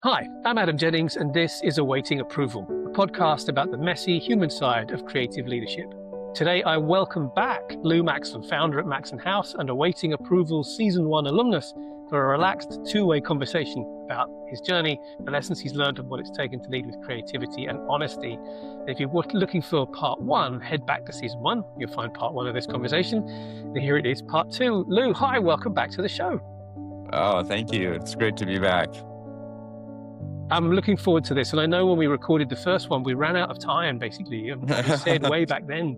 Hi, I'm Adam Jennings, and this is Awaiting Approval, a podcast about the messy human side of creative leadership. Today, I welcome back Lou Maxon, founder at Maxon House and Awaiting Approval Season 1 alumnus, for a relaxed two-way conversation about his journey, the lessons he's learned, and what it's taken to lead with creativity and honesty. And if you're looking for part 1, head back to Season 1. You'll find part 1 of this conversation. And here it is, part 2. Lou, hi, welcome back to the show. Oh, thank you. It's great to be back. I'm looking forward to this. And I know when we recorded the first one, we ran out of time, basically. And we said way back then,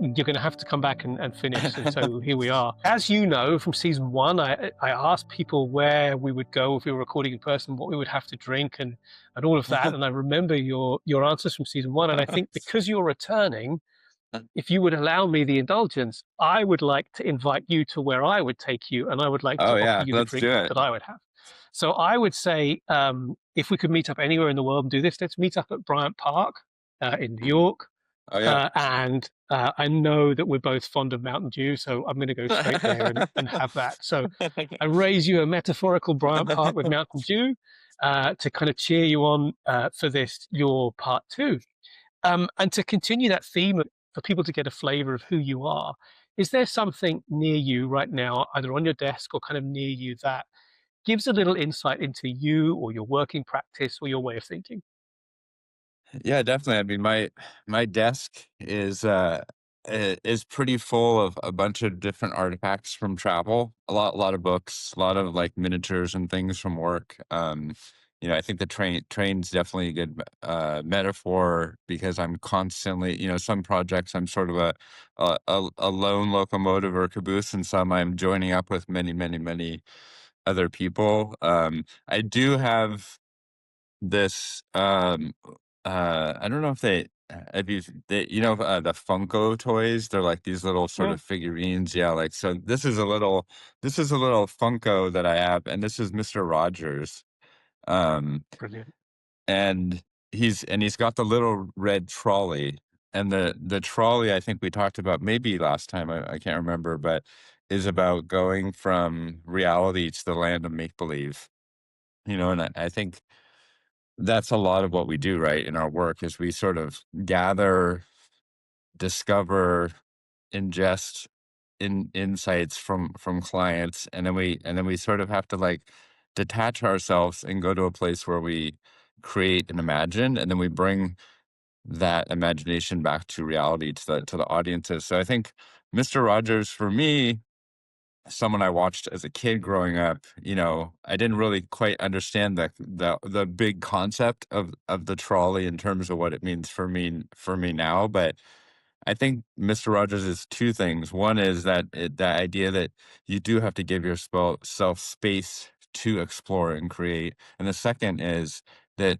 you're going to have to come back and finish. And so here we are. As you know, from season 1, I asked people where we would go if we were recording in person, what we would have to drink and all of that. And I remember your answers from season 1. And I think because you're returning, if you would allow me the indulgence, I would like to invite you to where I would take you, and I would like to offer you the let's drink do it. that I would have. So I would say, if we could meet up anywhere in the world and do this, let's meet up at Bryant Park in New York. Oh, yeah. And I know that we're both fond of Mountain Dew, so I'm going to go straight there and have that. So I raise you a metaphorical Bryant Park with Mountain Dew to kind of cheer you on for this, your part 2. And to continue that theme, for people to get a flavor of who you are, is there something near you right now, either on your desk or kind of near you, that gives a little insight into you or your working practice or your way of thinking? Yeah, definitely. I mean, my desk is pretty full of a bunch of different artifacts from travel. A lot of books, a lot of like miniatures and things from work. I think the train's definitely a good metaphor because I'm constantly, some projects I'm sort of a lone locomotive or caboose, and some I'm joining up with many, many, many other people. I do have this, I don't know if the Funko toys, they're like these little sort Yeah, of figurines. Yeah, like, so this is a little Funko that I have, and this is Mr. Rogers. Um, brilliant. and he's got the little red trolley, and the trolley, I think we talked about maybe last time, I can't remember, but is about going from reality to the land of make believe. And I think that's a lot of what we do, right, in our work, is we sort of gather, discover, ingest insights from clients, and then we sort of have to like detach ourselves and go to a place where we create and imagine, and then we bring that imagination back to reality, to the audiences. So I think Mr. Rogers, for me, someone I watched as a kid growing up. I didn't really quite understand the big concept of the trolley in terms of what it means for me now. But I think Mr. Rogers is two things. One is that idea that you do have to give yourself space to explore and create, and the second is that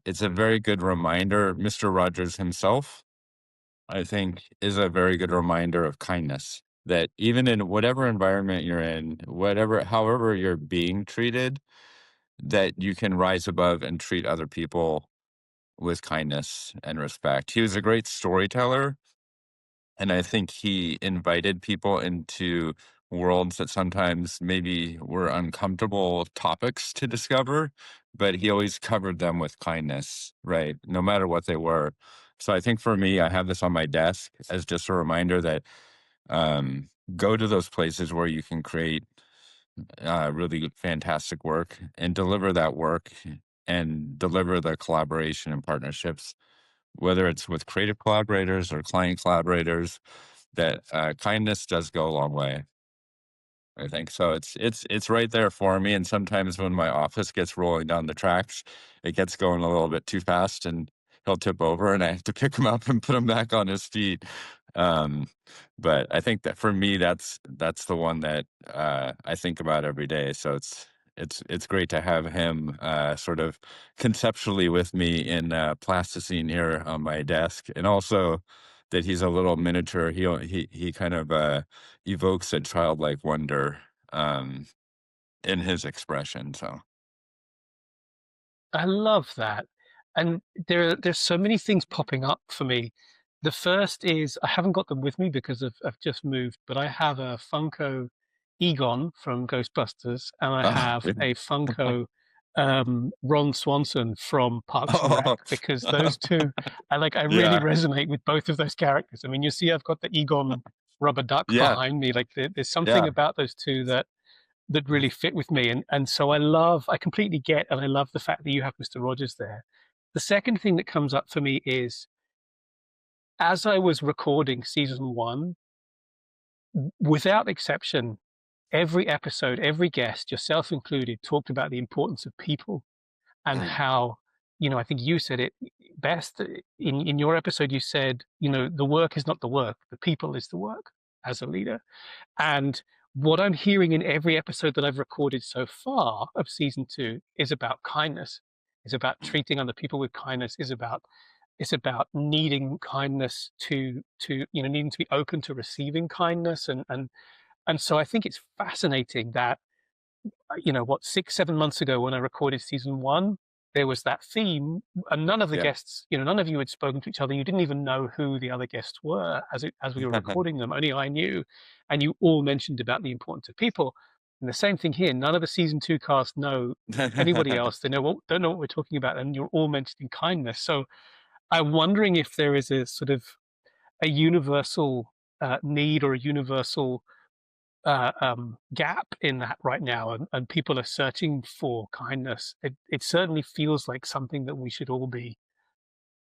it's a very good reminder. Mr. Rogers himself, I think, is a very good reminder of kindness. That even in whatever environment you're in, however you're being treated, that you can rise above and treat other people with kindness and respect. He was a great storyteller, and I think he invited people into worlds that sometimes maybe were uncomfortable topics to discover, but he always covered them with kindness, right? No matter what they were. So I think for me, I have this on my desk as just a reminder that um, go to those places where you can create really fantastic work and deliver that work and deliver the collaboration and partnerships, whether it's with creative collaborators or client collaborators, that kindness does go a long way. I think so. It's right there for me. And sometimes when my office gets rolling down the tracks, it gets going a little bit too fast, and he'll tip over, and I have to pick him up and put him back on his feet. Um, but I think that for me, that's the one that I think about every day. So it's great to have him sort of conceptually with me in plasticine here on my desk, and also that he's a little miniature. He kind of evokes a childlike wonder um, in his expression. So I love that. And there's so many things popping up for me. The first is I haven't got them with me because I've just moved, but I have a Funko Egon from Ghostbusters, and I Oh, have a Funko Ron Swanson from Parks and Rec, oh, because those two, I really yeah, resonate with both of those characters. I mean, you see, I've got the Egon rubber duck yeah, behind me. Like there's something yeah. about those two that really fit with me, and so I completely get, and I love the fact that you have Mr. Rogers there. The second thing that comes up for me is, as I was recording season one, without exception, every episode, every guest, yourself included, talked about the importance of people, and Mm, how, I think you said it best in your episode. You said, the work is not the work, the people is the work as a leader. And what I'm hearing in every episode that I've recorded so far of season two is about kindness, is about mm. treating other people with kindness, is about it's about needing kindness to needing to be open to receiving kindness. And so I think it's fascinating that, 6 7 months ago when I recorded season one, there was that theme, and none of the Yeah. guests, none of you had spoken to each other. You didn't even know who the other guests were as we were recording them. Only I knew, and you all mentioned about the importance of people. And the same thing here. None of the season two cast know anybody else. They don't know what we're talking about, and you're all mentioning kindness. So I'm wondering if there is a sort of a universal need, or a universal gap in that right now, and people are searching for kindness. It certainly feels like something that we should all be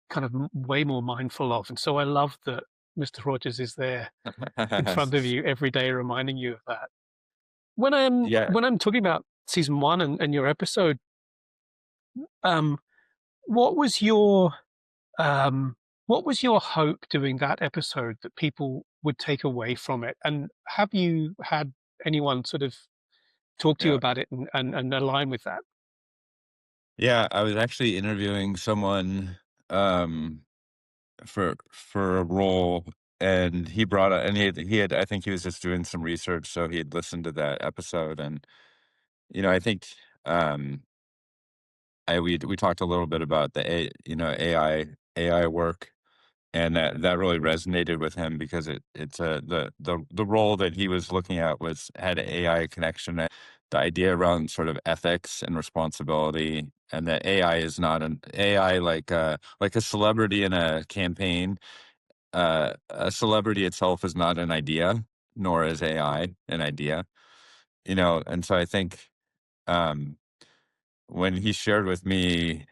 kind of way more mindful of. And so I love that Mr. Rogers is there in front of you every day, reminding you of that. When I'm Yeah. when I'm talking about season one and your episode, um, what was your um, what was your hope doing that episode that people would take away from it? And have you had anyone sort of talk to you Yeah. about it and align with that? Yeah, I was actually interviewing someone, um, for a role, and he brought up, and he had I think he was just doing some research, so he had listened to that episode, and, I think, um, we talked a little bit about the AI work, and that really resonated with him because it's the role that he was looking at was had AI connection, the idea around sort of ethics and responsibility, and that AI is not an AI like a celebrity in a campaign. A celebrity itself is not an idea, nor is AI an idea. And so I think, um, when he shared with me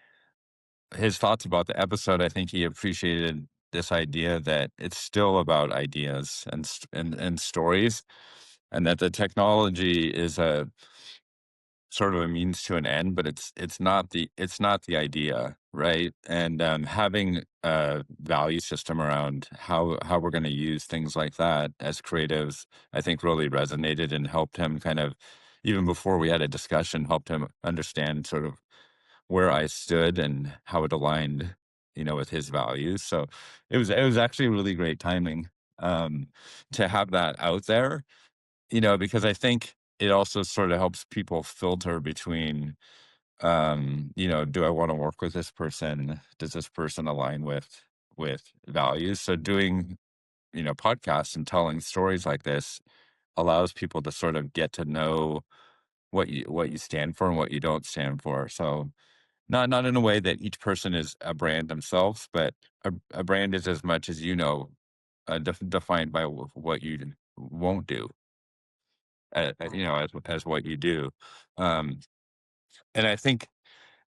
his thoughts about the episode, I think he appreciated this idea that it's still about ideas and stories, and that the technology is a sort of a means to an end, but it's not the idea, right? And having a value system around how we're going to use things like that as creatives, I think really resonated and helped him kind of, even before we had a discussion, helped him understand sort of where I stood and how it aligned, with his values. So it was actually really great timing, um, to have that out there, because I think it also sort of helps people filter between, do I want to work with this person? Does this person align with values? So doing, podcasts and telling stories like this allows people to sort of get to know what you stand for and what you don't stand for. So not in a way that each person is a brand themselves, but a brand is as much as defined by what you won't do, as what you do. Um, and I think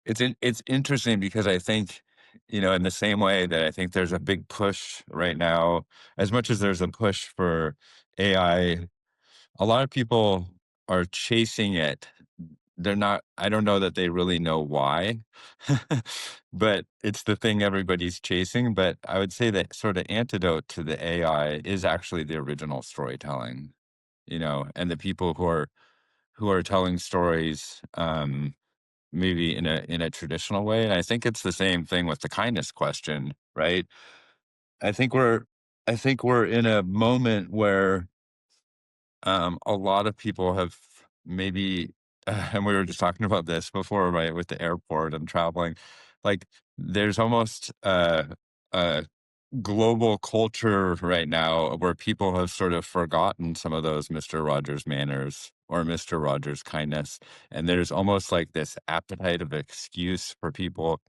it's interesting because I think, in the same way that I think there's a big push right now, as much as there's a push for AI, a lot of people are chasing it. They're not I don't know that they really know why, but it's the thing everybody's chasing. But I would say that sort of antidote to the AI is actually the original storytelling, and the people who are telling stories, maybe in a traditional way. And I think it's the same thing with the kindness question, right? I think we're I think we're in a moment where, a lot of people have maybe, and we were just talking about this before, right, with the airport and traveling. Like, there's almost a global culture right now where people have sort of forgotten some of those Mr. Rogers manners or Mr. Rogers kindness. And there's almost like this appetite of excuse for people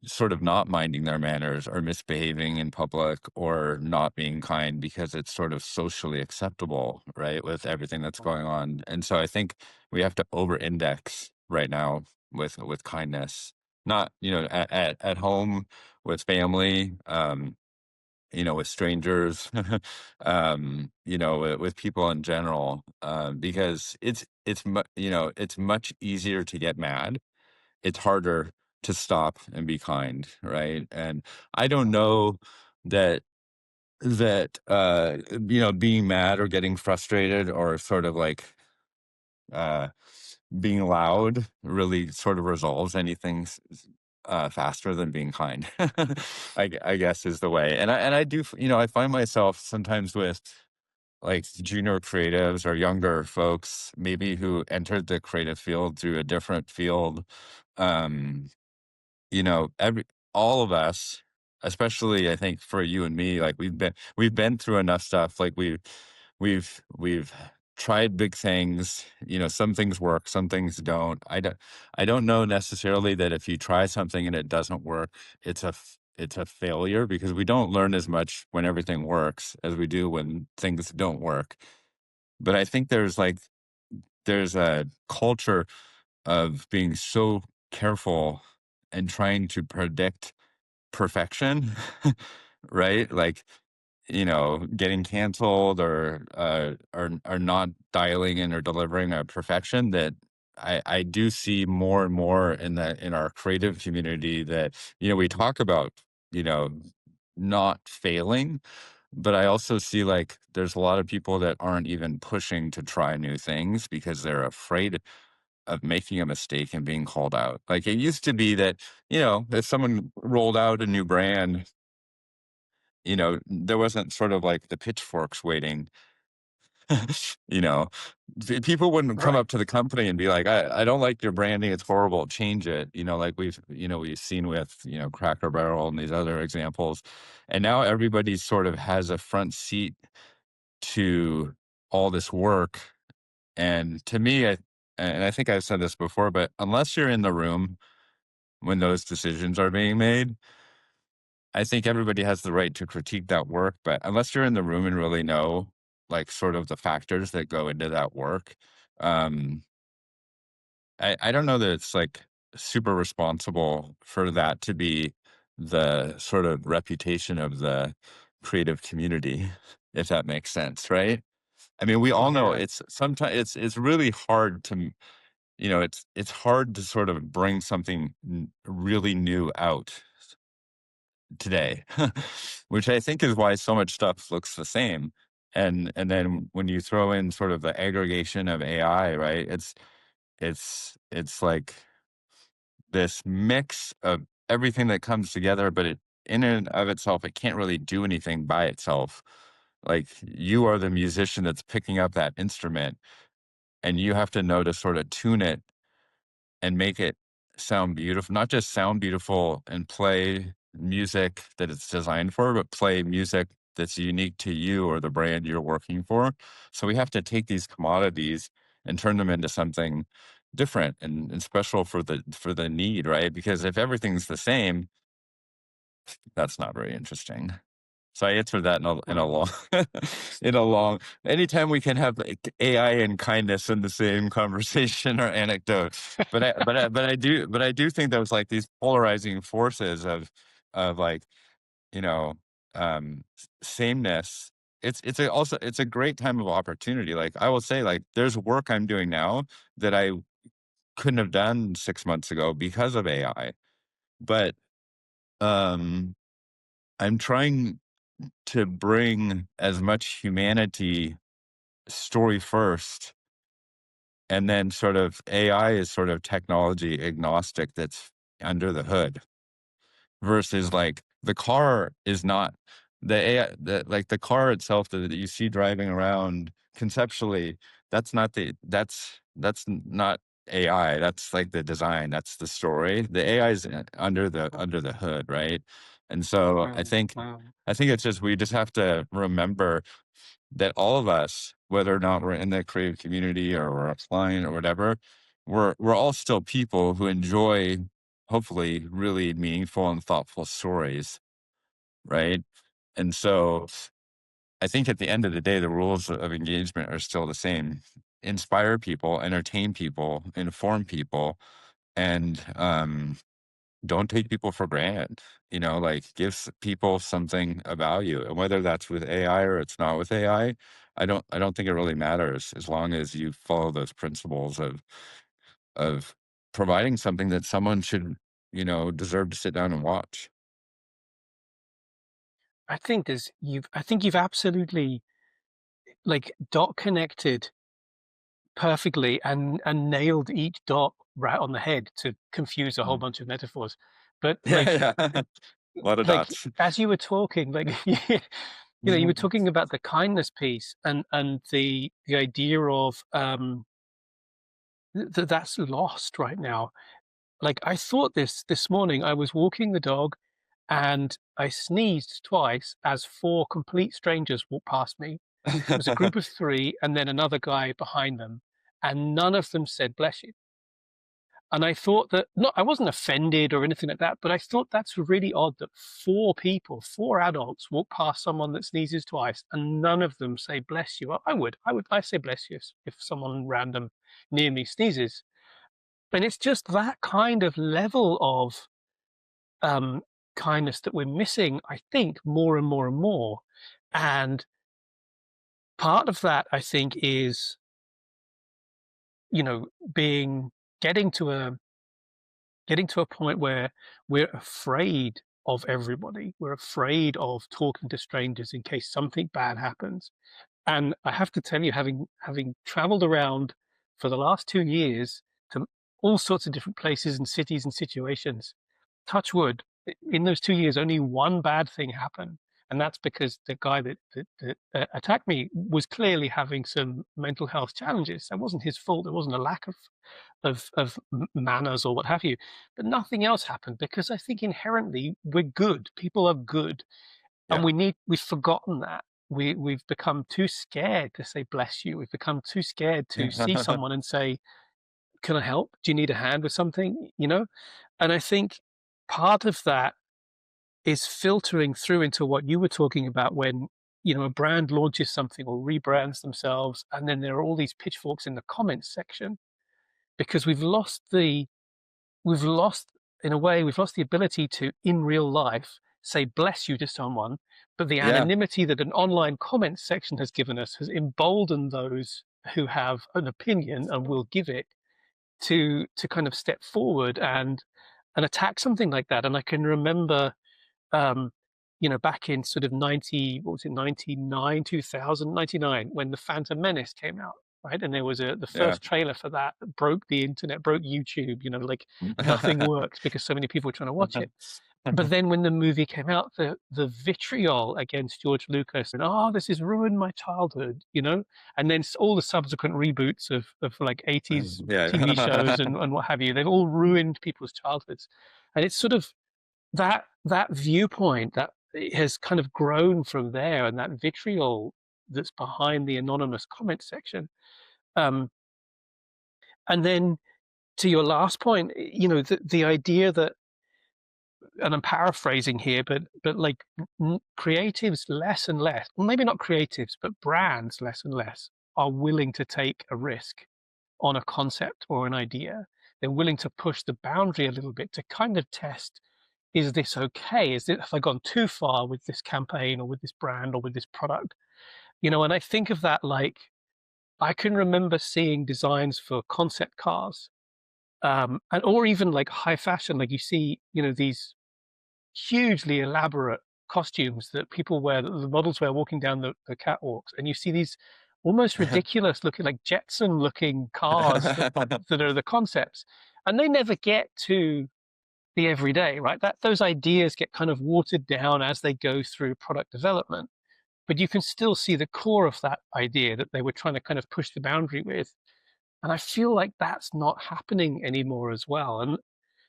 sort of not minding their manners or misbehaving in public or not being kind because it's sort of socially acceptable, right? With everything that's going on. And so I think we have to over index right now with kindness, not, at home with family, with strangers, with people in general, because it's much easier to get mad. It's harder to stop and be kind, right? And I don't know that being mad or getting frustrated or sort of like uh being loud really sort of resolves anything faster than being kind. I guess is the way. And I do, I find myself sometimes with like junior creatives or younger folks, maybe who entered the creative field through a different field. um every all of us, especially I think for you and me, like we've been through enough stuff. Like we've tried big things. Some things work, some things don't. I don't know necessarily that if you try something and it doesn't work, it's a failure, because we don't learn as much when everything works as we do when things don't work. But I think there's a culture of being so careful and trying to predict perfection, right? Like, getting canceled or not dialing in or delivering a perfection that I do see more and more in our creative community, that, we talk about, you know, not failing, but I also see like there's a lot of people that aren't even pushing to try new things because they're afraid of making a mistake and being called out. Like it used to be that, if someone rolled out a new brand, there wasn't sort of like the pitchforks waiting. you know, People wouldn't come Right. up to the company and be like, I don't like your branding. It's horrible. Change it. Like we've seen with, Cracker Barrel and these other examples. And now everybody sort of has a front seat to all this work. And to me, and I think I've said this before, but unless you're in the room when those decisions are being made, I think everybody has the right to critique that work. But unless you're in the room and really know, like, sort of the factors that go into that work, um, I don't know that it's like super responsible for that to be the sort of reputation of the creative community, if that makes sense, right? I mean, we all know Yeah. it's really hard to it's hard to sort of bring something really new out today, which I think is why so much stuff looks the same. And then when you throw in sort of the aggregation of AI, right? It's like this mix of everything that comes together, but it in and of itself, it can't really do anything by itself. Like you are the musician that's picking up that instrument, and you have to know to sort of tune it and make it sound beautiful, not just sound beautiful and play music that it's designed for, but play music that's unique to you or the brand you're working for. So we have to take these commodities and turn them into something different and special for the need, right? Because if everything's the same, that's not very interesting. So I answered that in a long, in a long. Anytime we can have like AI and kindness in the same conversation or anecdote, but I do think those like these polarizing forces of like you know sameness. It's a great time of opportunity. Like I will say, like there's work I'm doing now that I couldn't have done 6 months ago because of AI, but um, I'm trying to bring as much humanity story first, and then sort of AI is sort of technology agnostic that's under the hood, versus like the car is not the AI, like the car itself that you see driving around conceptually, that's not AI. That's like the design, that's the story. The AI is under the hood, right? And so Wow. Wow. I think it's just we just have to remember that all of us, whether or not we're in the creative community or we're a client or whatever, we're all still people who enjoy hopefully really meaningful and thoughtful stories, right? And so I think at the end of the day, the rules of engagement are still the same. Inspire people, entertain people, inform people, and don't take people for granted. You know, like people something of value, and whether that's with AI or it's not with AI, I don't think it really matters as long as you follow those principles of providing something that someone should, you know, deserve to sit down and watch. I think you've absolutely like dot connected perfectly and nailed each dot right on the head to confuse a whole Mm. bunch of metaphors. But Yeah, yeah. A lot of like dots. as you were talking, like you know, you were talking about the kindness piece and the idea of that's lost right now. Like I thought this morning, I was walking the dog and I sneezed twice as four complete strangers walked past me. It was a group of three and then another guy behind them, and none of them said bless you. And I thought that not I wasn't offended or anything like that, but I thought that's really odd that four people, four adults walk past someone that sneezes twice and none of them say bless you. I say bless you if someone random near me sneezes. And it's just that kind of level of um, kindness that we're missing, I think, more and more and more. And part of that, I think, is, you know, being getting to a getting to a point where we're afraid of everybody. We're afraid of talking to strangers in case something bad happens. And I have to tell you, having traveled around for the last 2 years to all sorts of different places and cities and situations, touch wood, in those 2 years, only one bad thing happened. And that's because the guy that attacked me was clearly having some mental health challenges. That wasn't his fault. There wasn't a lack of manners or what have you. But nothing else happened because I think inherently we're good. People are good, and Yeah. we've forgotten that. We've become too scared to say bless you. We've become too scared to see someone and say, "Can I help? Do you need a hand with something?" You know, and I think part of that is filtering through into what you were talking about when, you know, a brand launches something or rebrands themselves, and then there are all these pitchforks in the comments section because we've lost in a way we've lost the ability to in real life say bless you to someone, but the Yeah. anonymity that an online comment section has given us has emboldened those who have an opinion and will give it to kind of step forward and attack something like that. And I can remember um, you know, back in sort of 90, what was it, 99, 2000, 99, when The Phantom Menace came out, right? And there was the Yeah. first trailer for that that broke the internet, broke YouTube, you know, like nothing worked because so many people were trying to watch it. But then when the movie came out, the vitriol against George Lucas and oh, this has ruined my childhood, you know, and then all the subsequent reboots of like 80s TV shows Yeah. and what have you, they've all ruined people's childhoods. And it's sort of that viewpoint that has kind of grown from there, and that vitriol that's behind the anonymous comment section. Um, and then to your last point, you know, the idea that, and I'm paraphrasing here, but like creatives less and less, well, maybe not creatives, but brands less and less are willing to take a risk on a concept or an idea. They're willing to push the boundary a little bit to kind of test, is this okay? Have I gone too far with this campaign or with this brand or with this product? You know, and I think of that like I can remember seeing designs for concept cars, and or even like high fashion, like you see, you know, these hugely elaborate costumes that people wear, that the models wear walking down the catwalks, and you see these almost ridiculous looking, like Jetson looking cars that are the concepts, and they never get to the everyday, right? That those ideas get kind of watered down as they go through product development, but you can still see the core of that idea that they were trying to kind of push the boundary with. And I feel like that's not happening anymore as well.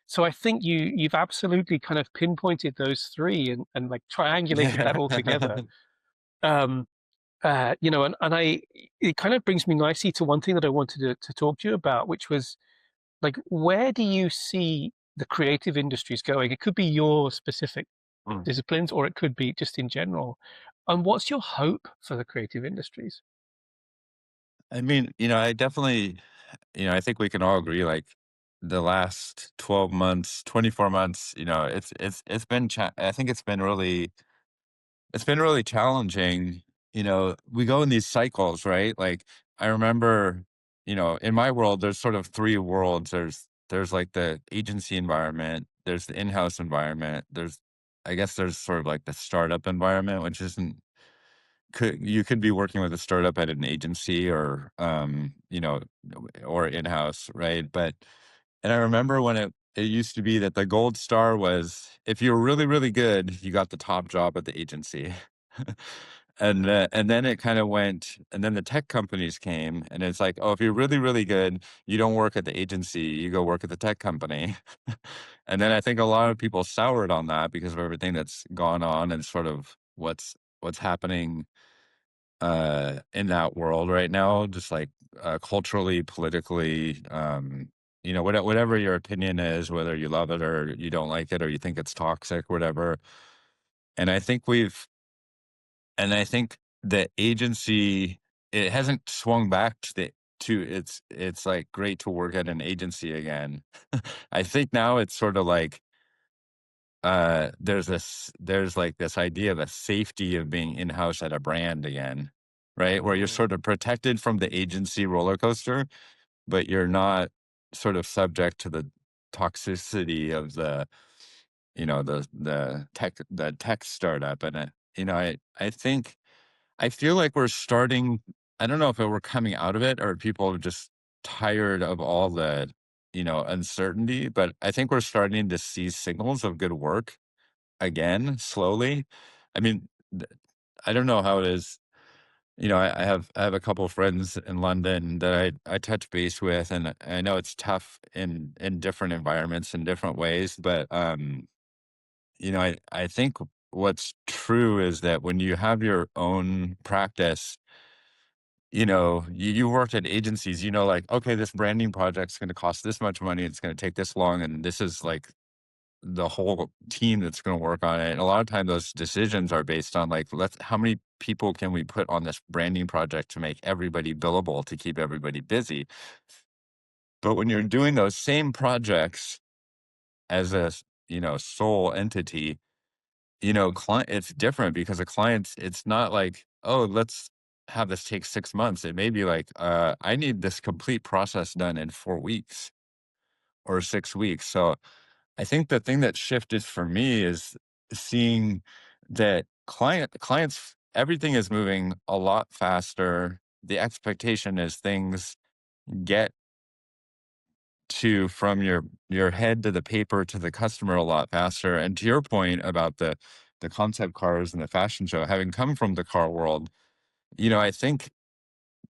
So I think you've absolutely kind of pinpointed those three and like triangulated that all together. Um, and I it kind of brings me nicely to one thing that I wanted to talk to you about, which was like, where do you see the creative industries going? It could be your specific Mm. disciplines, or it could be just in general. And what's your hope for the creative industries? I mean, I definitely, I think we can all agree, like, the last 12 months, 24 months, it's been I think it's been really challenging. We go in these cycles, right? Like, I remember, in my world, there's sort of three worlds. There's like the agency environment, there's the in-house environment, I guess there's sort of like the startup environment, which isn't you could be working with a startup at an agency or or in-house, right? And I remember when it used to be that the gold star was if you were really, really good, you got the top job at the agency. And then it kind of went, and then the tech companies came, and it's like, oh, if you're really, really good, you don't work at the agency, you go work at the tech company. And then I think a lot of people soured on that because of everything that's gone on and sort of what's happening in that world right now, just like culturally, politically, whatever your opinion is, whether you love it or you don't like it or you think it's toxic, whatever. And I think I think the agency, it hasn't swung back to it's like great to work at an agency again. I think now it's sort of like there's like this idea of a safety of being in-house at a brand again, right? Where you're Mm. sort of protected from the agency roller coaster, but you're not sort of subject to the toxicity of the tech startup. And I think I feel like we're starting. I don't know if we're coming out of it or people are just tired of all the uncertainty, but I think we're starting to see signals of good work again, slowly. I mean, I don't know how it is. I have a couple of friends in London that I touch base with, and I know it's tough in different environments in different ways. But I think what's true is that when you have your own practice, you worked at agencies, like, okay, this branding project's going to cost this much money, it's going to take this long, and this is like the whole team that's going to work on it. And a lot of time those decisions are based on like, how many people can we put on this branding project to make everybody billable to keep everybody busy. But when you're doing those same projects as a sole entity, client, it's different because a client, it's not like, oh, let's have this take 6 months. It may be like, I need this complete process done in 4 weeks or 6 weeks. So I think the thing that shifted for me is seeing that clients, everything is moving a lot faster. The expectation is things get to from your head to the paper to the customer a lot faster. And to your point about the concept cars and the fashion show, having come from the car world, I think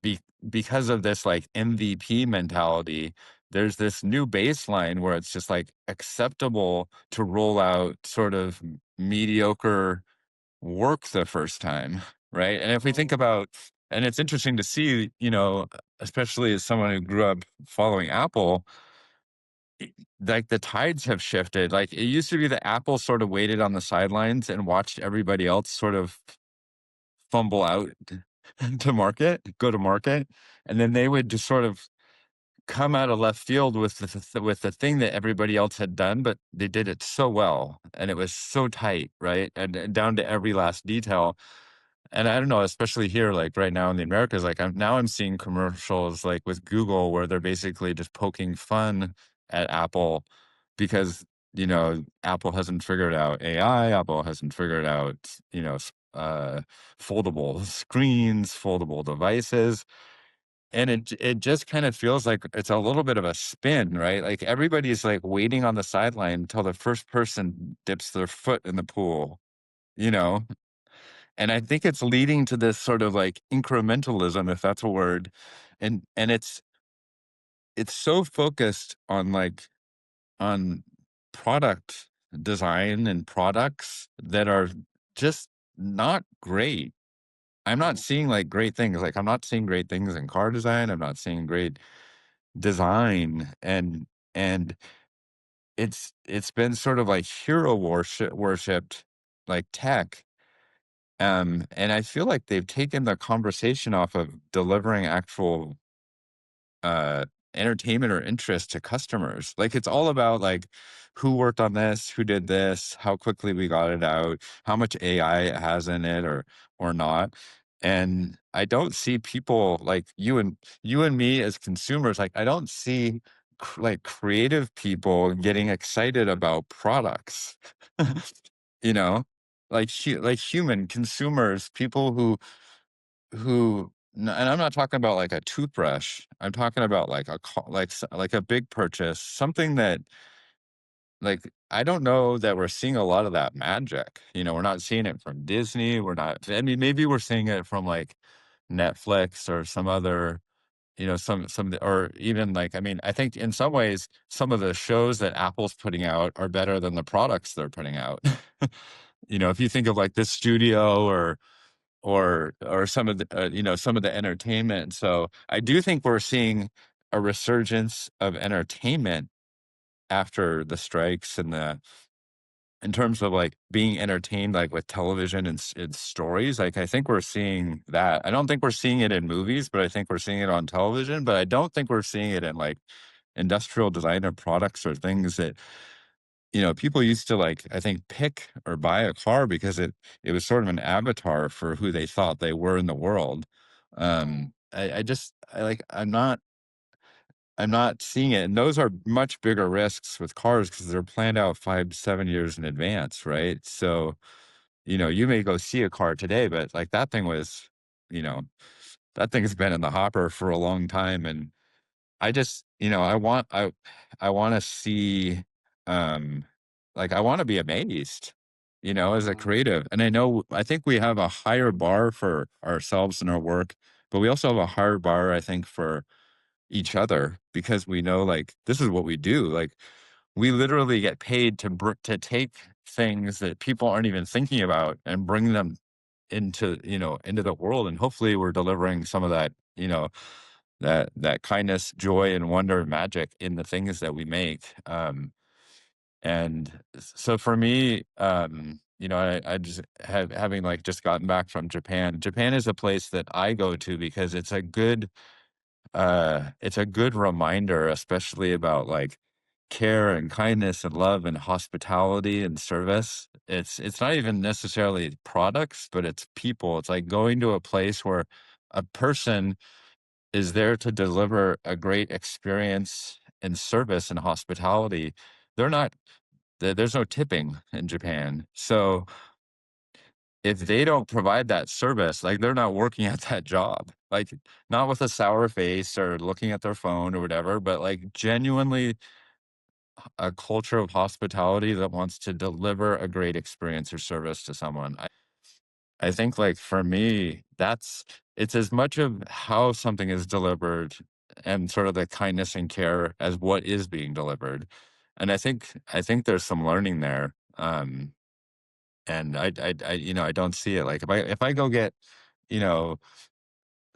be, because of this like MVP mentality, there's this new baseline where it's just like acceptable to roll out sort of mediocre work the first time, right? And if we think Mm. about, and it's interesting to see, especially as someone who grew up following Apple, like the tides have shifted. Like it used to be that Apple sort of waited on the sidelines and watched everybody else sort of fumble out go to market, and then they would just sort of come out of left field with the thing that everybody else had done, but they did it so well, and it was so tight, right? And down to every last detail. And I don't know, especially here, like right now in the Americas, like I'm seeing commercials like with Google where they're basically just poking fun at Apple because Apple hasn't figured out AI, Apple hasn't figured out foldable screens, foldable devices. And it just kind of feels like it's a little bit of a spin, right? Like everybody's like waiting on the sideline until the first person dips their foot in the pool, you know? And I think it's leading to this sort of like incrementalism, if that's a word. And it's so focused on like on product design and products that are just not great. I'm not seeing like great things. Like I'm not seeing great things in car design. I'm not seeing great design, and it's been sort of like hero worshipped like tech. And I feel like they've taken the conversation off of delivering actual uh entertainment or interest to customers. Like it's all about like who worked on this, who did this, how quickly we got it out, how much AI it has in it or not. And I don't see people like you and me as consumers, like I don't see like creative people getting excited about products. You know, like like human consumers, people and I'm not talking about like a toothbrush. I'm talking about like like a big purchase, something that like I don't know that we're seeing a lot of that magic. We're not seeing it from Disney. We're not. I mean, maybe we're seeing it from like Netflix or some other. Or even like I mean, I think in some ways, some of the shows that Apple's putting out are better than the products they're putting out. If you think of like this studio or some of the some of the entertainment. So I do think we're seeing a resurgence of entertainment after the strikes and the in terms of like being entertained like with television and stories. Like I think we're seeing that. I don't think we're seeing it in movies, but I think we're seeing it on television. But I don't think we're seeing it in like industrial designer products or things that people used to like, I think, pick or buy a car because it was sort of an avatar for who they thought they were in the world. I just I like I'm not seeing it. And those are much bigger risks with cars because they're planned out 5, 7 years in advance, right? So, you may go see a car today, but like that thing was, you know, that thing has been in the hopper for a long time. And I just, I want to see, um, like, I want to be amazed, as a creative. And I think we have a higher bar for ourselves and our work, but we also have a higher bar, I think, for each other because we know, like, this is what we do. Like, we literally get paid to take things that people aren't even thinking about and bring them into the world. And hopefully we're delivering some of that, that kindness, joy, and wonder and magic in the things that we make. And so for me, I just having like just gotten back from Japan. Japan is a place that I go to because it's a good reminder, especially about like care and kindness and love and hospitality and service. It's not even necessarily products, but it's people. It's like going to a place where a person is there to deliver a great experience and service and hospitality. They're not there's no tipping in Japan. So if they don't provide that service, like they're not working at that job, like not with a sour face or looking at their phone or whatever, but like genuinely a culture of hospitality that wants to deliver a great experience or service to someone. I think like for me, it's as much of how something is delivered and sort of the kindness and care as what is being delivered. And I think there's some learning there. And I don't see it. Like if I go get, you know,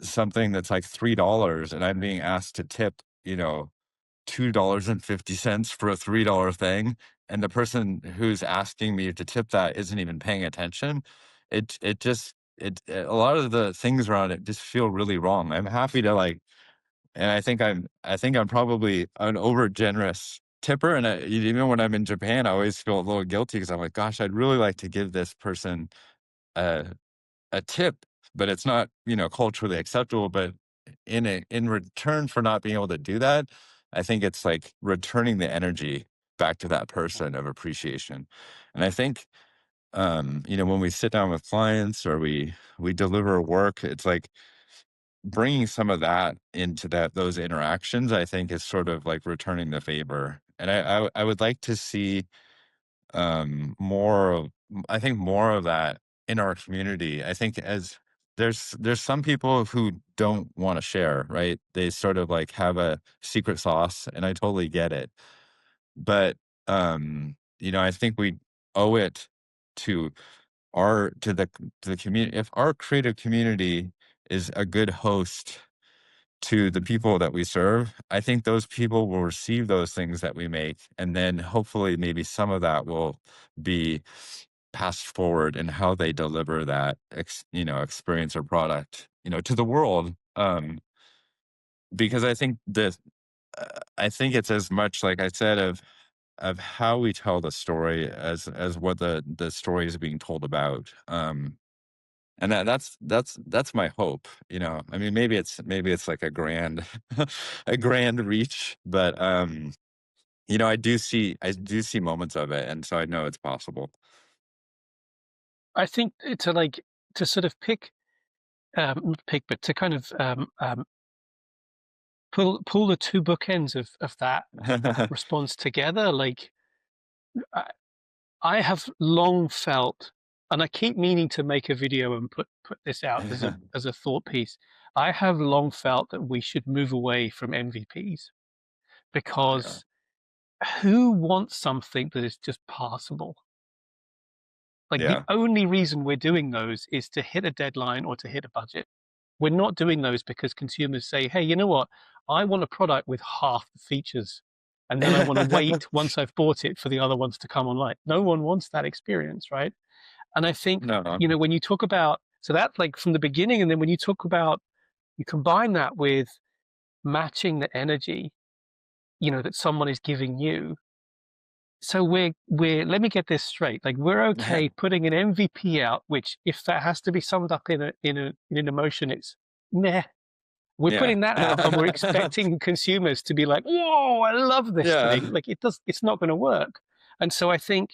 something that's like $3 and I'm being asked to tip, $2.50 for a $3 thing, and the person who's asking me to tip that isn't even paying attention, a lot of the things around it just feel really wrong. I'm happy to like, and I think I'm probably an over generous tipper, and even when I'm in Japan, I always feel a little guilty because I'm like, gosh, I'd really like to give this person a a tip, but it's not, culturally acceptable. But in return for not being able to do that, I think it's like returning the energy back to that person of appreciation. And I think, when we sit down with clients or we deliver work, it's like bringing some of that into those interactions. I think is sort of like returning the favor. And I would like to see more of I think more of that in our community. I think as there's some people who don't want to share, right? They sort of like have a secret sauce, and I totally get it. But I think we owe it to to the community. If our creative community is a good host to the people that we serve, I think those people will receive those things that we make, and then hopefully maybe some of that will be passed forward in how they deliver that experience or product, to the world. Because I think it's as much, like I said, of how we tell the story as what the story is being told about. And that's my hope. I mean, maybe it's like a grand a grand reach, but I do see moments of it, and so I know it's possible. I think to like to sort of not pick, but to kind of pull the two bookends of that response together. Like I, I have long felt, and I keep meaning to make a video and put this out as a thought piece. I have long felt that we should move away from MVPs Yeah. because who wants something that is just passable? Like the Yeah. only reason we're doing those is to hit a deadline or to hit a budget. We're not doing those because consumers say, hey, you know what? I want a product with half the features. And then I want to wait once I've bought it for the other ones to come online. No one wants that experience, right? And I think, No. when you talk about, so that's like from the beginning. And then when you talk about, you combine that with matching the energy, that someone is giving you. So let me get this straight. Like we're okay putting an MVP out, which if that has to be summed up in an emotion, it's meh. We're Yeah. putting that out and we're expecting consumers to be like, whoa, I love this Yeah. thing. Like it's not going to work. And so I think,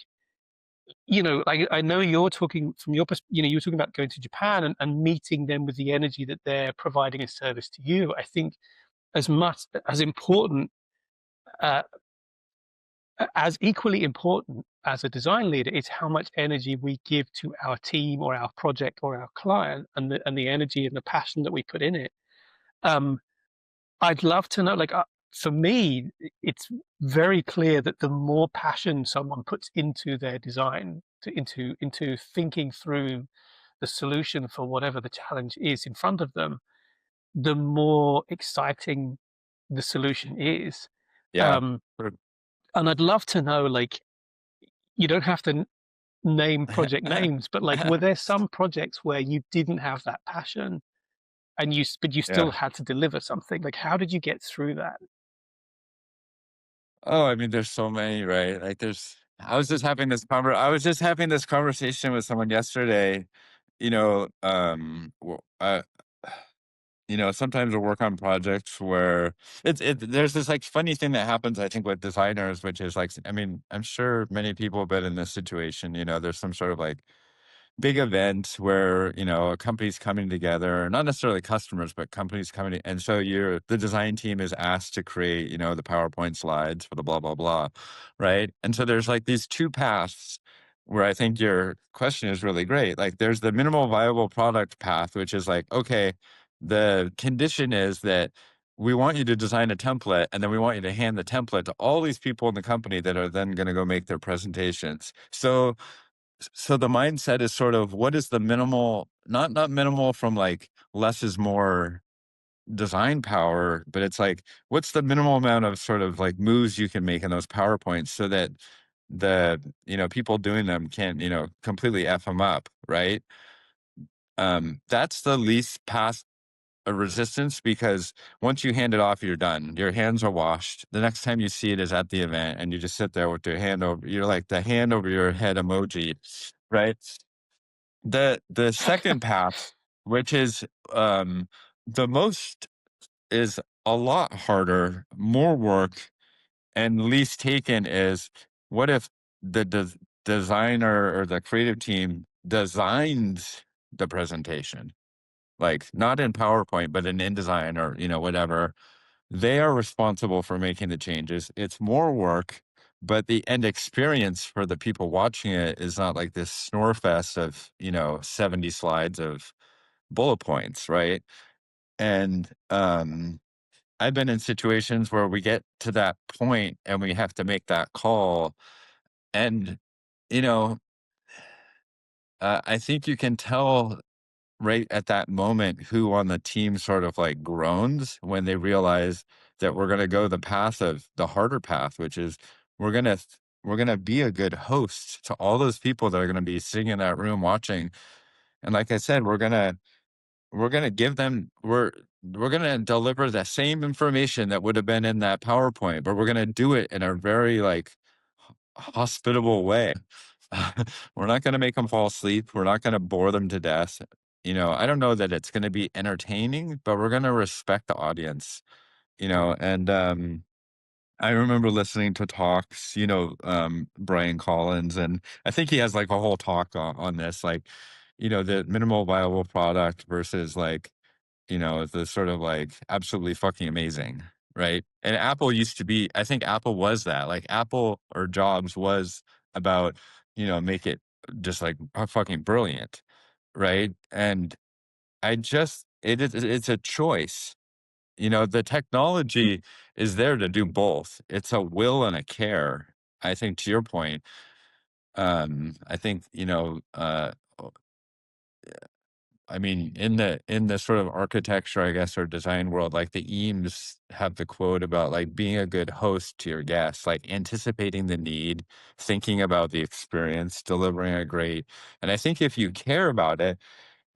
I know you're talking from your perspective, you're talking about going to Japan and meeting them with the energy that they're providing a service to you. I think as much as important, uh, as equally important as a design leader is how much energy we give to our team or our project or our client and the energy and the passion that we put in it. Um, I'd love to know, like, for me, it's very clear that the more passion someone puts into their design, into thinking through the solution for whatever the challenge is in front of them, the more exciting the solution is. Yeah. Um, and I'd love to know, like, you don't have to name project names, but like, were there some projects where you didn't have that passion and but you still Yeah. had to deliver something? Like, how did you get through that? Oh, I mean, there's so many, right? Like, I was just having this conversation with someone yesterday. Well, sometimes I work on projects where there's this like funny thing that happens, I think, with designers, which is like, I mean, I'm sure many people have been in this situation. There's some sort of like big event where a company's coming together, not necessarily customers, but companies coming and so the design team is asked to create the PowerPoint slides for the blah blah blah, right? And so there's like these two paths where I think your question is really great. Like there's the minimal viable product path, which is like, okay, the condition is that we want you to design a template, and then we want you to hand the template to all these people in the company that are then going to go make their presentations. So the mindset is sort of, what is the minimal, not minimal from like less is more design power, but it's like, what's the minimal amount of sort of like moves you can make in those PowerPoints so that the people doing them can't completely F them up, right? That's the least path of resistance, because once you hand it off, you're done. Your hands are washed. The next time you see it is at the event, and you just sit there with your hand over, you're like the hand over your head emoji, right? The second path, which is the most, is a lot harder, more work, and least taken, is what if the designer or the creative team designs the presentation, like not in PowerPoint, but in InDesign or whatever. They are responsible for making the changes. It's more work, but the end experience for the people watching it is not like this snore fest of 70 slides of bullet points, right? And I've been in situations where we get to that point and we have to make that call. And, you know, I think you can tell right at that moment who on the team sort of like groans when they realize that we're going to go the path of the harder path, which is we're going to we're going to be a good host to all those people that are going to be sitting in that room watching. And like I said, we're going to give them we're going to deliver the same information that would have been in that PowerPoint, but we're going to do it in a very like hospitable way. We're not going to make them fall asleep. We're not going to bore them to death. I don't know that it's going to be entertaining, but we're going to respect the audience, and I remember listening to talks, Brian Collins, and I think he has like a whole talk on this, like, the minimal viable product versus like, the sort of like absolutely fucking amazing, right? And Apple used to be, I think Apple was that, like Apple or Jobs was about, make it just like fucking brilliant, right? And it's a choice. The technology is there to do both. It's a will and a care. I think to your point, I think, I mean, in the sort of architecture, I guess, or design world, like the Eames have the quote about like being a good host to your guests, like anticipating the need, thinking about the experience, delivering a great. And I think if you care about it,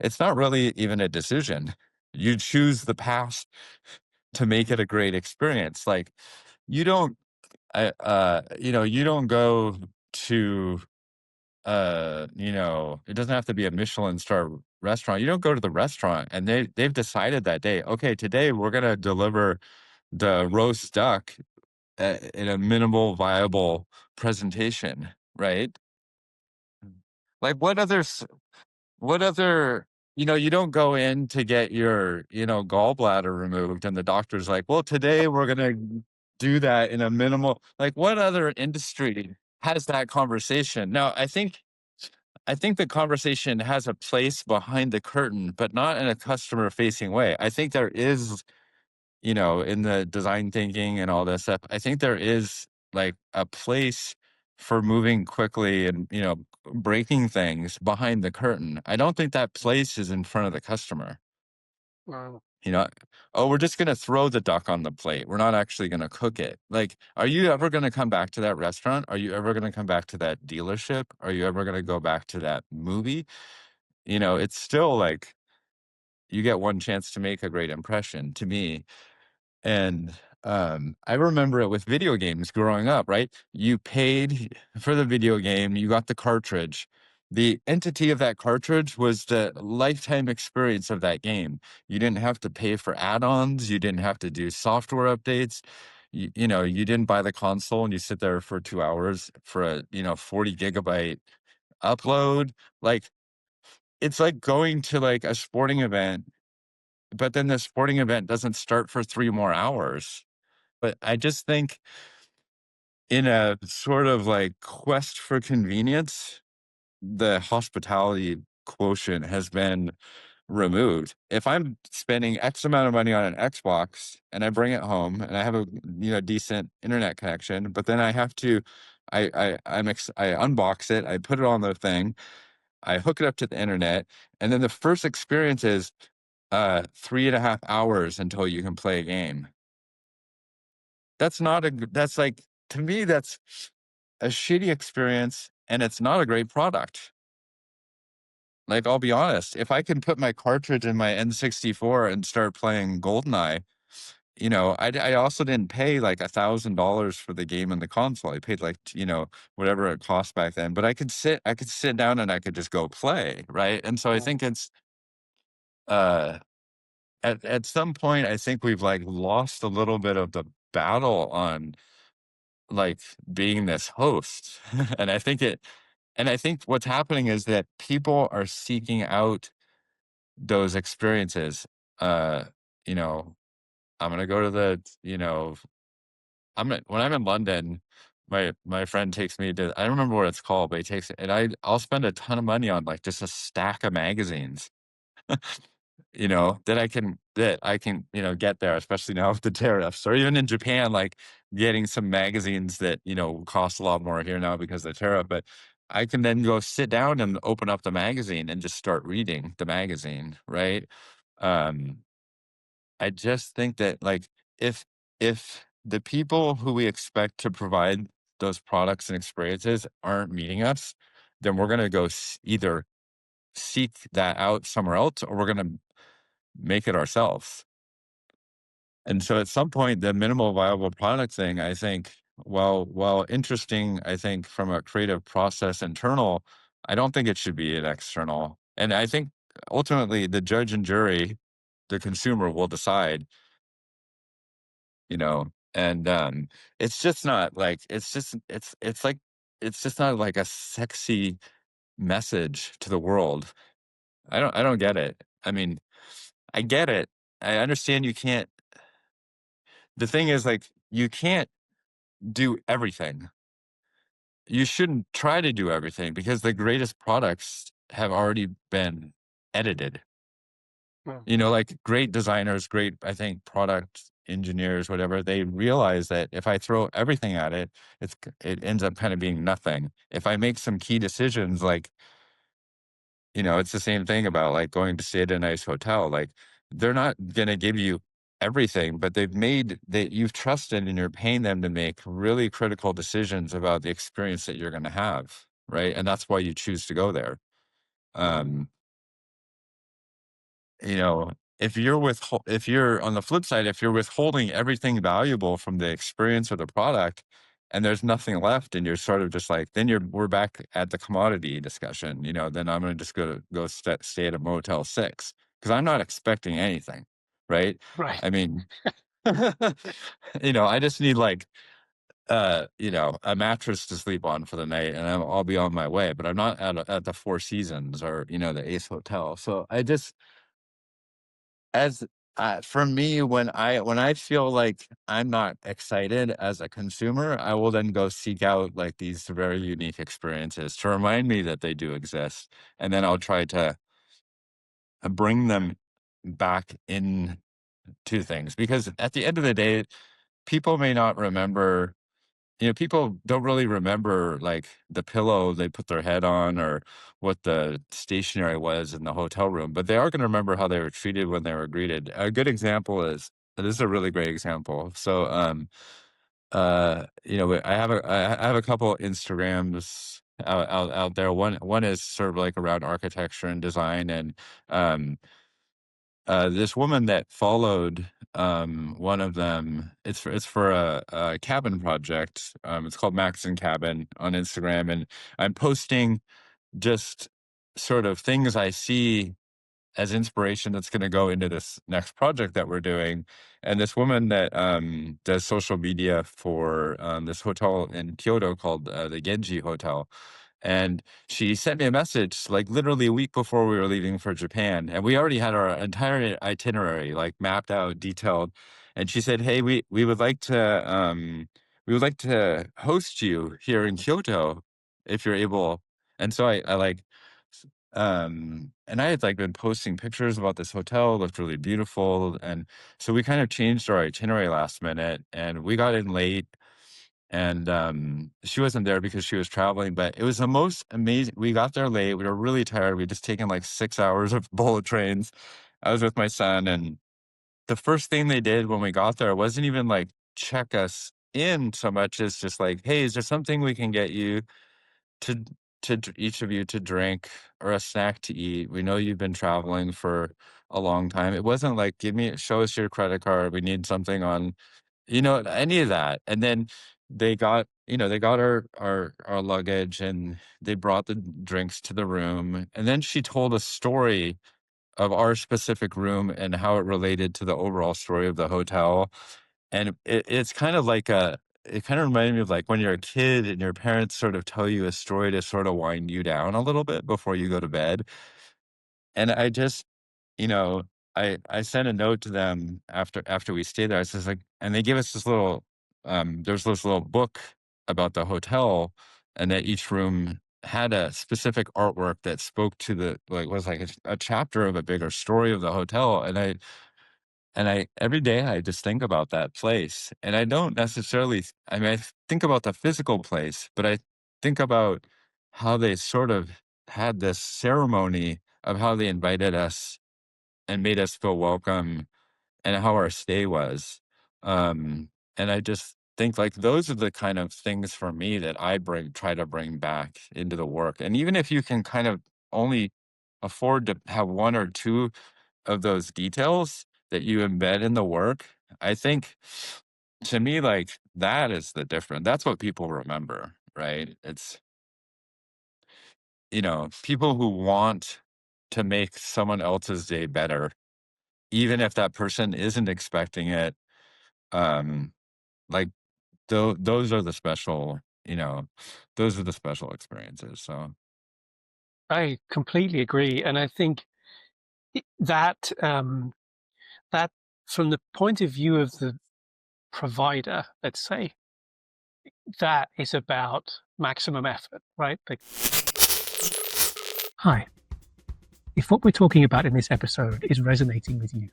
it's not really even a decision. You choose the path to make it a great experience. Like you don't, you don't go to it doesn't have to be a Michelin star restaurant. You don't go to the restaurant and they've decided that day, okay, today we're gonna deliver the roast duck in a minimal viable presentation, right? Like what other you don't go in to get your gallbladder removed and the doctor's like, well, today we're gonna do that in a minimal, like what other industry has that conversation? Now, I think the conversation has a place behind the curtain, but not in a customer facing way. I think there is, in the design thinking and all this stuff, I think there is like a place for moving quickly and, breaking things behind the curtain. I don't think that place is in front of the customer. Wow. You know, oh, we're just going to throw the duck on the plate. We're not actually going to cook it. Like, are you ever going to come back to that restaurant? Are you ever going to come back to that dealership? Are you ever going to go back to that movie? It's still like you get one chance to make a great impression to me. And I remember it with video games growing up, right? You paid for the video game, you got the cartridge. The entity of that cartridge was the lifetime experience of that game. You didn't have to pay for add-ons, you didn't have to do software updates. You didn't buy the console and you sit there for 2 hours for a 40 gigabyte upload. Like it's like going to like a sporting event, but then the sporting event doesn't start for 3 more hours. But I just think in a sort of like quest for convenience, the hospitality quotient has been removed. If I'm spending X amount of money on an Xbox and I bring it home and I have a decent internet connection, but then I have to I unbox it, I put it on the thing, I hook it up to the internet, and then the first experience is 3.5 hours until you can play a game. That's like, to me, that's a shitty experience and it's not a great product. Like, I'll be honest, if I can put my cartridge in my N64 and start playing GoldenEye, I also didn't pay like $1,000 for the game and the console. I paid like, whatever it cost back then, but I could sit down and I could just go play. Right. And so I Yeah. think it's, uh, at some point, I think we've like lost a little bit of the battle on like being this host. And I think what's happening is that people are seeking out those experiences. Uh, you know, I'm gonna go to when I'm in London, my friend takes me to, I don't remember what it's called, but he takes it and I'll spend a ton of money on like just a stack of magazines. that I can, get there, especially now with the tariffs, or even in Japan, like getting some magazines that, cost a lot more here now because of the tariff. But I can then go sit down and open up the magazine and just start reading the magazine, right? Um, I just think that like if if the people who we expect to provide those products and experiences aren't meeting us, then we're gonna go either seek that out somewhere else, or we're gonna make it ourselves. And so at some point, the minimal viable product thing, I think, while interesting, I think from a creative process internal, I don't think it should be an external. And I think ultimately the judge and jury, the consumer will decide, and it's just not like it's like it's just not like a sexy message to the world. I don't get it. I mean, I get it. I understand you can't. The thing is, like, you can't do everything. You shouldn't try to do everything because the greatest products have already been edited. Well, Like great designers, great, I think, product engineers, whatever, they realize that if I throw everything at it, it ends up kind of being nothing. If I make some key decisions, like, it's the same thing about like going to stay at a nice hotel. Like they're not gonna give you everything, but they've made that you've trusted and you're paying them to make really critical decisions about the experience that you're gonna have, right? And that's why you choose to go there. Um, you know, if you're on the flip side, if you're withholding everything valuable from the experience or the product, and there's nothing left, and you're sort of just like, then we're back at the commodity discussion. Then I'm going to just go stay at a Motel 6 because I'm not expecting anything, right? right. I mean, I just need like a mattress to sleep on for the night, and I'll be on my way. But I'm not at the Four Seasons or the Ace Hotel. So I just as for me, when I feel like I'm not excited as a consumer, I will then go seek out like these very unique experiences to remind me that they do exist, and then I'll try to bring them back in to things because at the end of the day, people may not remember. People don't really remember like the pillow they put their head on or what the stationery was in the hotel room, but they are going to remember how they were treated when they were greeted. A good example is this is a really great example. So, I have a couple Instagrams out there. One is sort of like around architecture and design, and um, this woman that followed one of them, it's for a cabin project. It's called Maxon Cabin on Instagram, and I'm posting just sort of things I see as inspiration that's going to go into this next project that we're doing. And this woman that does social media for this hotel in Kyoto called the Genji Hotel. And she sent me a message like literally a week before we were leaving for Japan. And we already had our entire itinerary like mapped out, detailed. And she said, "Hey, we would like to host you here in Kyoto if you're able." And so I like and I had like been posting pictures about this hotel, looked really beautiful. And so we kind of changed our itinerary last minute and we got in late, and she wasn't there because she was traveling, but it was the most amazing. We got there late. We were really tired. We'd just taken like 6 hours of bullet trains. I was with my son, and the first thing they did when we got there wasn't even like check us in so much as just like, "Hey, is there something we can get you to each of you to drink or a snack to eat? We know you've been traveling for a long time." It wasn't like, show us your credit card. We need something on, any of that. And then they got our luggage, and they brought the drinks to the room. And then she told a story of our specific room and how it related to the overall story of the hotel. And it's kind of like it kind of reminded me of like when you're a kid and your parents sort of tell you a story to sort of wind you down a little bit before you go to bed. And I just, you know, I sent a note to them after we stayed there. I says like, and they gave us this there's this little book about the hotel, and that each room had a specific artwork that spoke to the like was like a chapter of a bigger story of the hotel, and I every day I just think about that place, and I don't necessarily I mean, I think about the physical place, but I think about how they sort of had this ceremony of how they invited us and made us feel welcome and how our stay was. Um, and I just think like those are the kind of things for me that I try to bring back into the work. And even if you can kind of only afford to have one or two of those details that you embed in the work, I think to me, like that is the difference. That's what people remember, right? It's, people who want to make someone else's day better, even if that person isn't expecting it. Um, like those are the special, those are the special experiences. So I completely agree, and I think that that from the point of view of the provider, let's say, that is about maximum effort, right? Hi, if what we're talking about in this episode is resonating with you,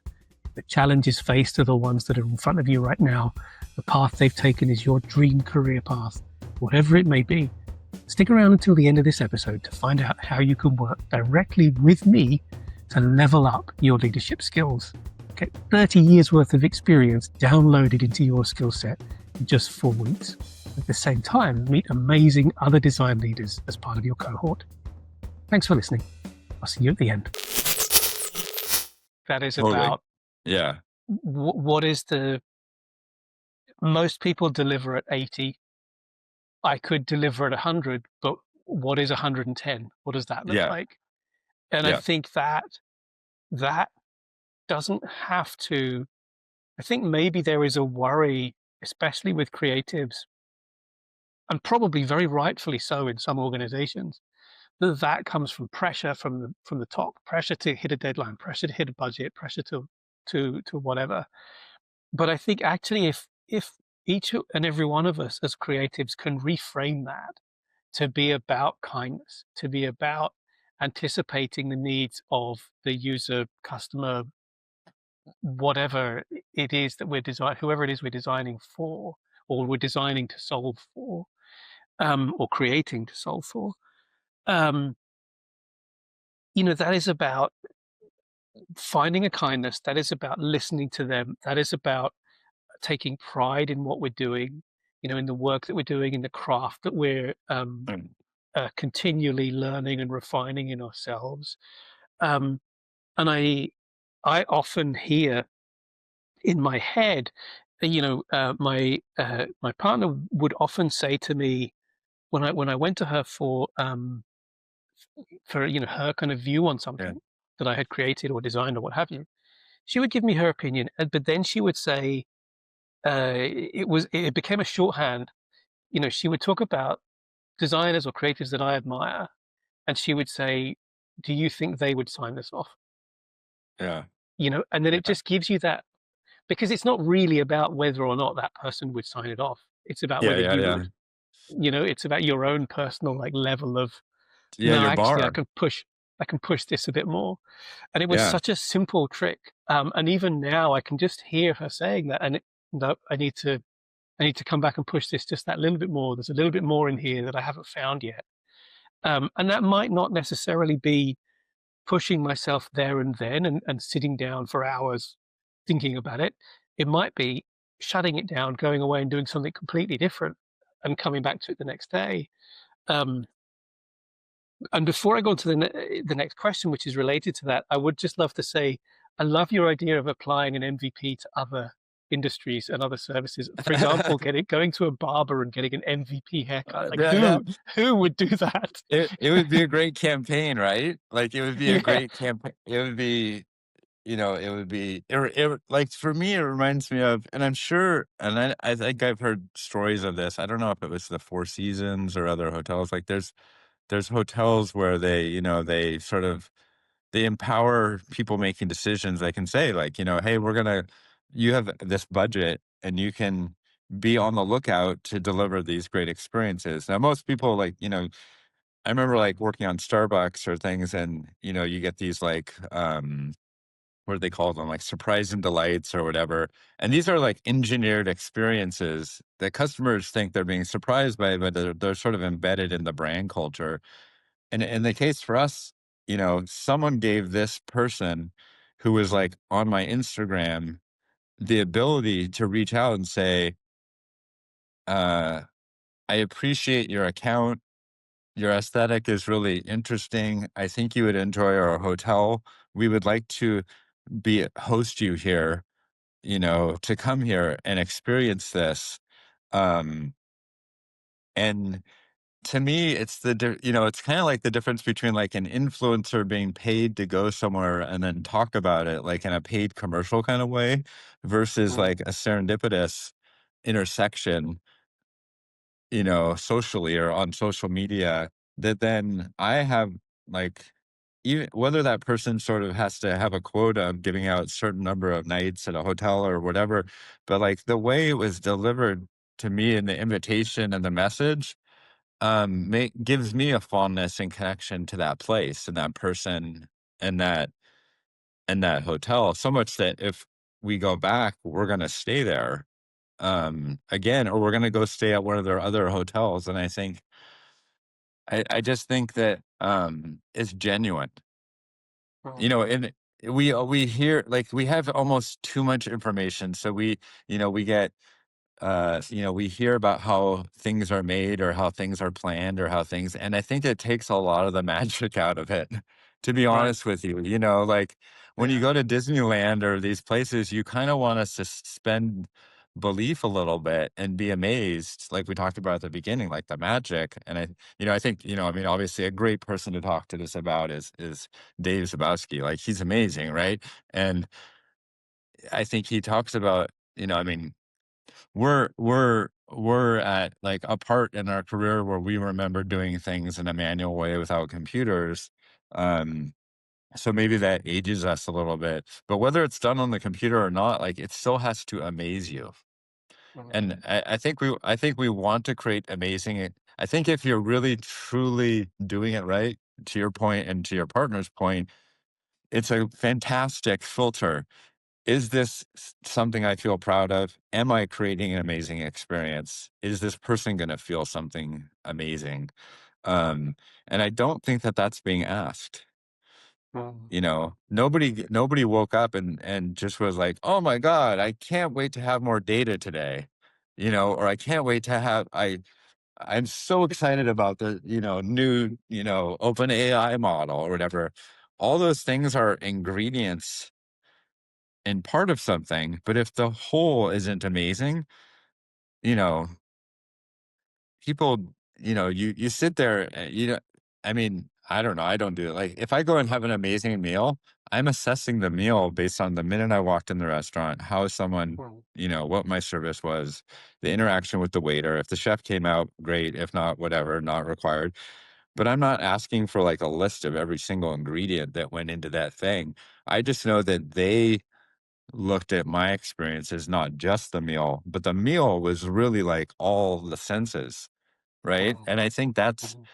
the challenges faced are the ones that are in front of you right now, the path they've taken is your dream career path, whatever it may be, stick around until the end of this episode to find out how you can work directly with me to level up your leadership skills. Get 30 years worth of experience downloaded into your skill set in just 4 weeks. At the same time, meet amazing other design leaders as part of your cohort. Thanks for listening. I'll see you at the end. That is totally, about yeah, what is the most people deliver at 80. I could deliver at 100, but what is 110? What does that look yeah, like? And I yeah, think that doesn't have to. I think maybe there is a worry, especially with creatives, and probably very rightfully so in some organizations, that comes from pressure from the top, pressure to hit a deadline, pressure to hit a budget, pressure to whatever. But I think actually if each and every one of us as creatives can reframe that to be about kindness, to be about anticipating the needs of the user, customer, whatever it is that whoever it is we're designing for, or we're designing to solve for, or creating to solve for. Um, that is about finding a kindness. That is about listening to them. That is about taking pride in what we're doing. In the work that we're doing, in the craft that we're mm, continually learning and refining in ourselves. Um, and I often hear in my head, my partner would often say to me when I went to her for her kind of view on yeah, something that I had created or designed or what have you. She would give me her opinion, but then she would say it became a shorthand. She would talk about designers or creatives that I admire, and she would say, "Do you think they would sign this off?" yeah, And then it yeah, just gives you that, because it's not really about whether or not that person would sign it off. It's about yeah, whether yeah, you yeah, would. It's about your own personal level of, yeah, no, your actually, bar, I can push this a bit more. And it was yeah, such a simple trick. And even now, I can just hear her saying that, and no, I need to come back and push this just that little bit more. There's a little bit more in here that I haven't found yet. And that might not necessarily be pushing myself there and then and sitting down for hours thinking about it. It might be shutting it down, going away and doing something completely different and coming back to it the next day. Um, and before I go on to the next question, which is related to that, I would just love to say, I love your idea of applying an MVP to other industries and other services. For example, going to a barber and getting an MVP haircut. Like yeah, yeah. who would do that? It would be a great campaign, right? Like it would be a Yeah. great campaign. It would be, it would be like for me, it reminds me of, and I'm sure, and I think I've heard stories of this. I don't know if it was the Four Seasons or other hotels. Like there's hotels where they sort of they empower people making decisions. They can say like, hey, you have this budget and you can be on the lookout to deliver these great experiences. Now, most people I remember like working on Starbucks or things, and you get these like what do they call them? Like surprise and delights or whatever. And these are like engineered experiences that customers think they're being surprised by, but they're sort of embedded in the brand culture. And in the case for us, someone gave this person who was like on my Instagram the ability to reach out and say, uh, I appreciate your account. Your aesthetic is really interesting. I think you would enjoy our hotel. We would like to be host you here, to come here and experience this. Um, and to me, it's kind of like the difference between like an influencer being paid to go somewhere and then talk about it, like in a paid commercial kind of way, versus Mm, like a serendipitous intersection, socially or on social media, that then I have like, even whether that person sort of has to have a quota of giving out certain number of nights at a hotel or whatever, but like the way it was delivered to me in the invitation and the message, gives me a fondness and connection to that place and that person and that hotel, so much that if we go back, we're gonna stay there again, or we're gonna go stay at one of their other hotels. And I just think that it's genuine, mm, and we hear, like, we have almost too much information, so we get we hear about how things are made or how things are planned or how things, and I think it takes a lot of the magic out of it, to be right. honest with you. Like when you Yeah. go to Disneyland or these places, you kind of want to suspend belief a little bit and be amazed, like we talked about at the beginning, like the magic. And I think, I mean, obviously a great person to talk to this about is Dave Zabowski. Like he's amazing, right? And I think he talks about, I mean, we're at like a part in our career where we remember doing things in a manual way without computers. Um, so maybe that ages us a little bit, but whether it's done on the computer or not, like it still has to amaze you. Mm, And I think we want to create amazing. I think if you're really truly doing it right, to your point and to your partner's point, it's a fantastic filter. Is this something I feel proud of? Am I creating an amazing experience? Is this person going to feel something amazing? Um, and I don't think that that's being asked. mm, Nobody woke up and just was like, "Oh my God, I can't wait to have more data today," or I can't wait to have I'm so excited about the new open AI model or whatever. All those things are ingredients and part of something, but if the whole isn't amazing, you know, people, you sit there, I mean, I don't know, I don't do it. Like if I go and have an amazing meal, I'm assessing the meal based on the minute I walked in the restaurant, how someone, mm, what my service was, the interaction with the waiter. If the chef came out, great. If not, whatever, not required. But I'm not asking for like a list of every single ingredient that went into that thing. I just know that they looked at my experience as not just the meal, but the meal was really like all the senses, right? mm, And I think that's mm,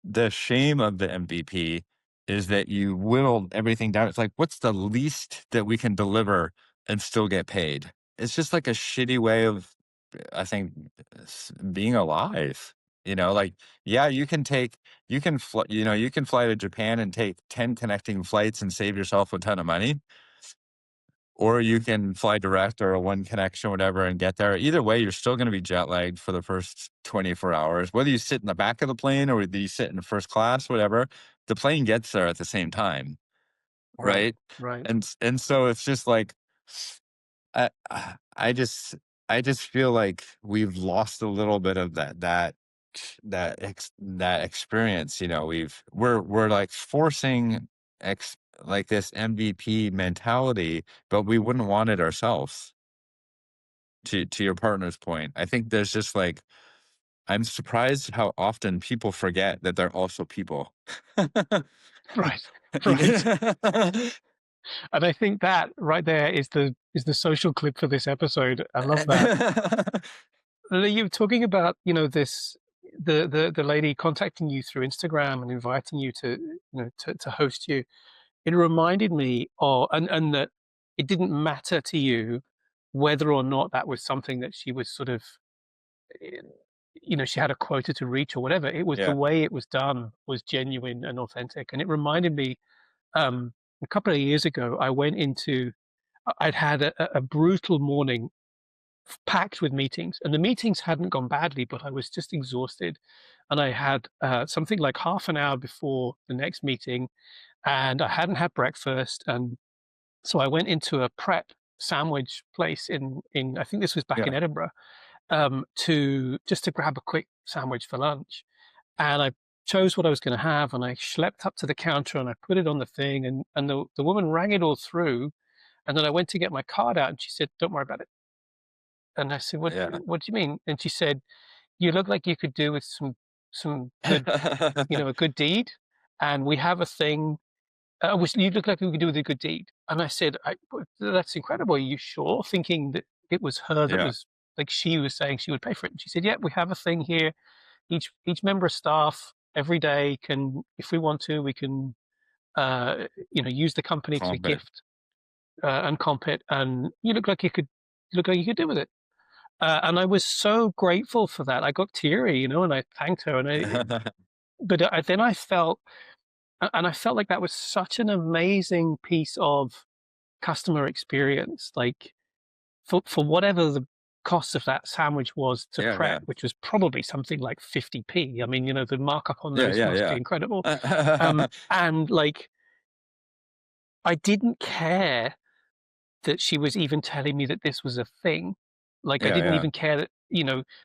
the shame of the MVP, is that you whittled everything down. It's like, what's the least that we can deliver and still get paid? It's just like a shitty way of, I think, being alive. Like, yeah, you can fly to Japan and take 10 connecting flights and save yourself a ton of money, or you can fly direct or a one connection, whatever, and get there. Either way, you're still going to be jet lagged for the first 24 hours. Whether you sit in the back of the plane or whether you sit in first class, whatever, the plane gets there at the same time, right. right? Right. And so it's just like, I I just I just feel like we've lost a little bit of that experience. We're like forcing like this MVP mentality, but we wouldn't want it ourselves. To your partner's point, I think there's just like, I'm surprised how often people forget that they're also people. Right. Right. And I think that right there is the social clip for this episode. I love that. You're talking about, this. the lady contacting you through Instagram and inviting you to, to host you, it reminded me of, and that it didn't matter to you whether or not that was something that she was sort of, eh, she had a quota to reach or whatever. It was the Yeah. way it was done was genuine and authentic. And it reminded me, a couple of years ago, I went into, I'd had a brutal morning packed with meetings, and the meetings hadn't gone badly, but I was just exhausted. And I had something like half an hour before the next meeting, and I hadn't had breakfast. And so I went into a prep sandwich place in I think this was back in Yeah. Edinburgh, to just to grab a quick sandwich for lunch. And I chose what I was going to have, and I schlepped up to the counter and I put it on the thing, and the woman rang it all through. And then I went to get my card out, and she said, "Don't worry about it." And I said, Yeah. what do you mean?" And she said, "You look like you could do with some good, a good deed, and we have a thing. You look like we could do with a good deed." And I said, "That's incredible. Are you sure?" Thinking that it was her that Yeah. was, like, she was saying she would pay for it. And she said, "Yeah, we have a thing here. Each member of staff every day can, if we want to, we can, use the company to Combat. gift and comp it, and you look like you could do with it." And I was so grateful for that. I got teary, and I thanked her. But then I felt, and I felt like that was such an amazing piece of customer experience. Like, for whatever the cost of that sandwich was to Yeah, prep, yeah. which was probably something like 50p. I mean, the markup on Yeah, those yeah, must be yeah. incredible. And like, I didn't care that she was even telling me that this was a thing. Like, I Yeah, didn't yeah. even care that,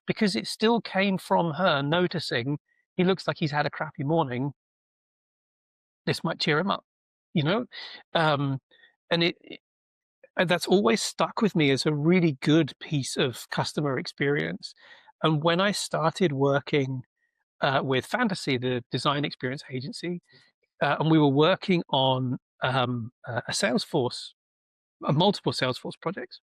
because it still came from her noticing, "He looks like he's had a crappy morning. This might cheer him up," you know? Um, and and that's always stuck with me as a really good piece of customer experience. And when I started working with Fantasy, the design experience agency, and we were working on a Salesforce, multiple Salesforce projects.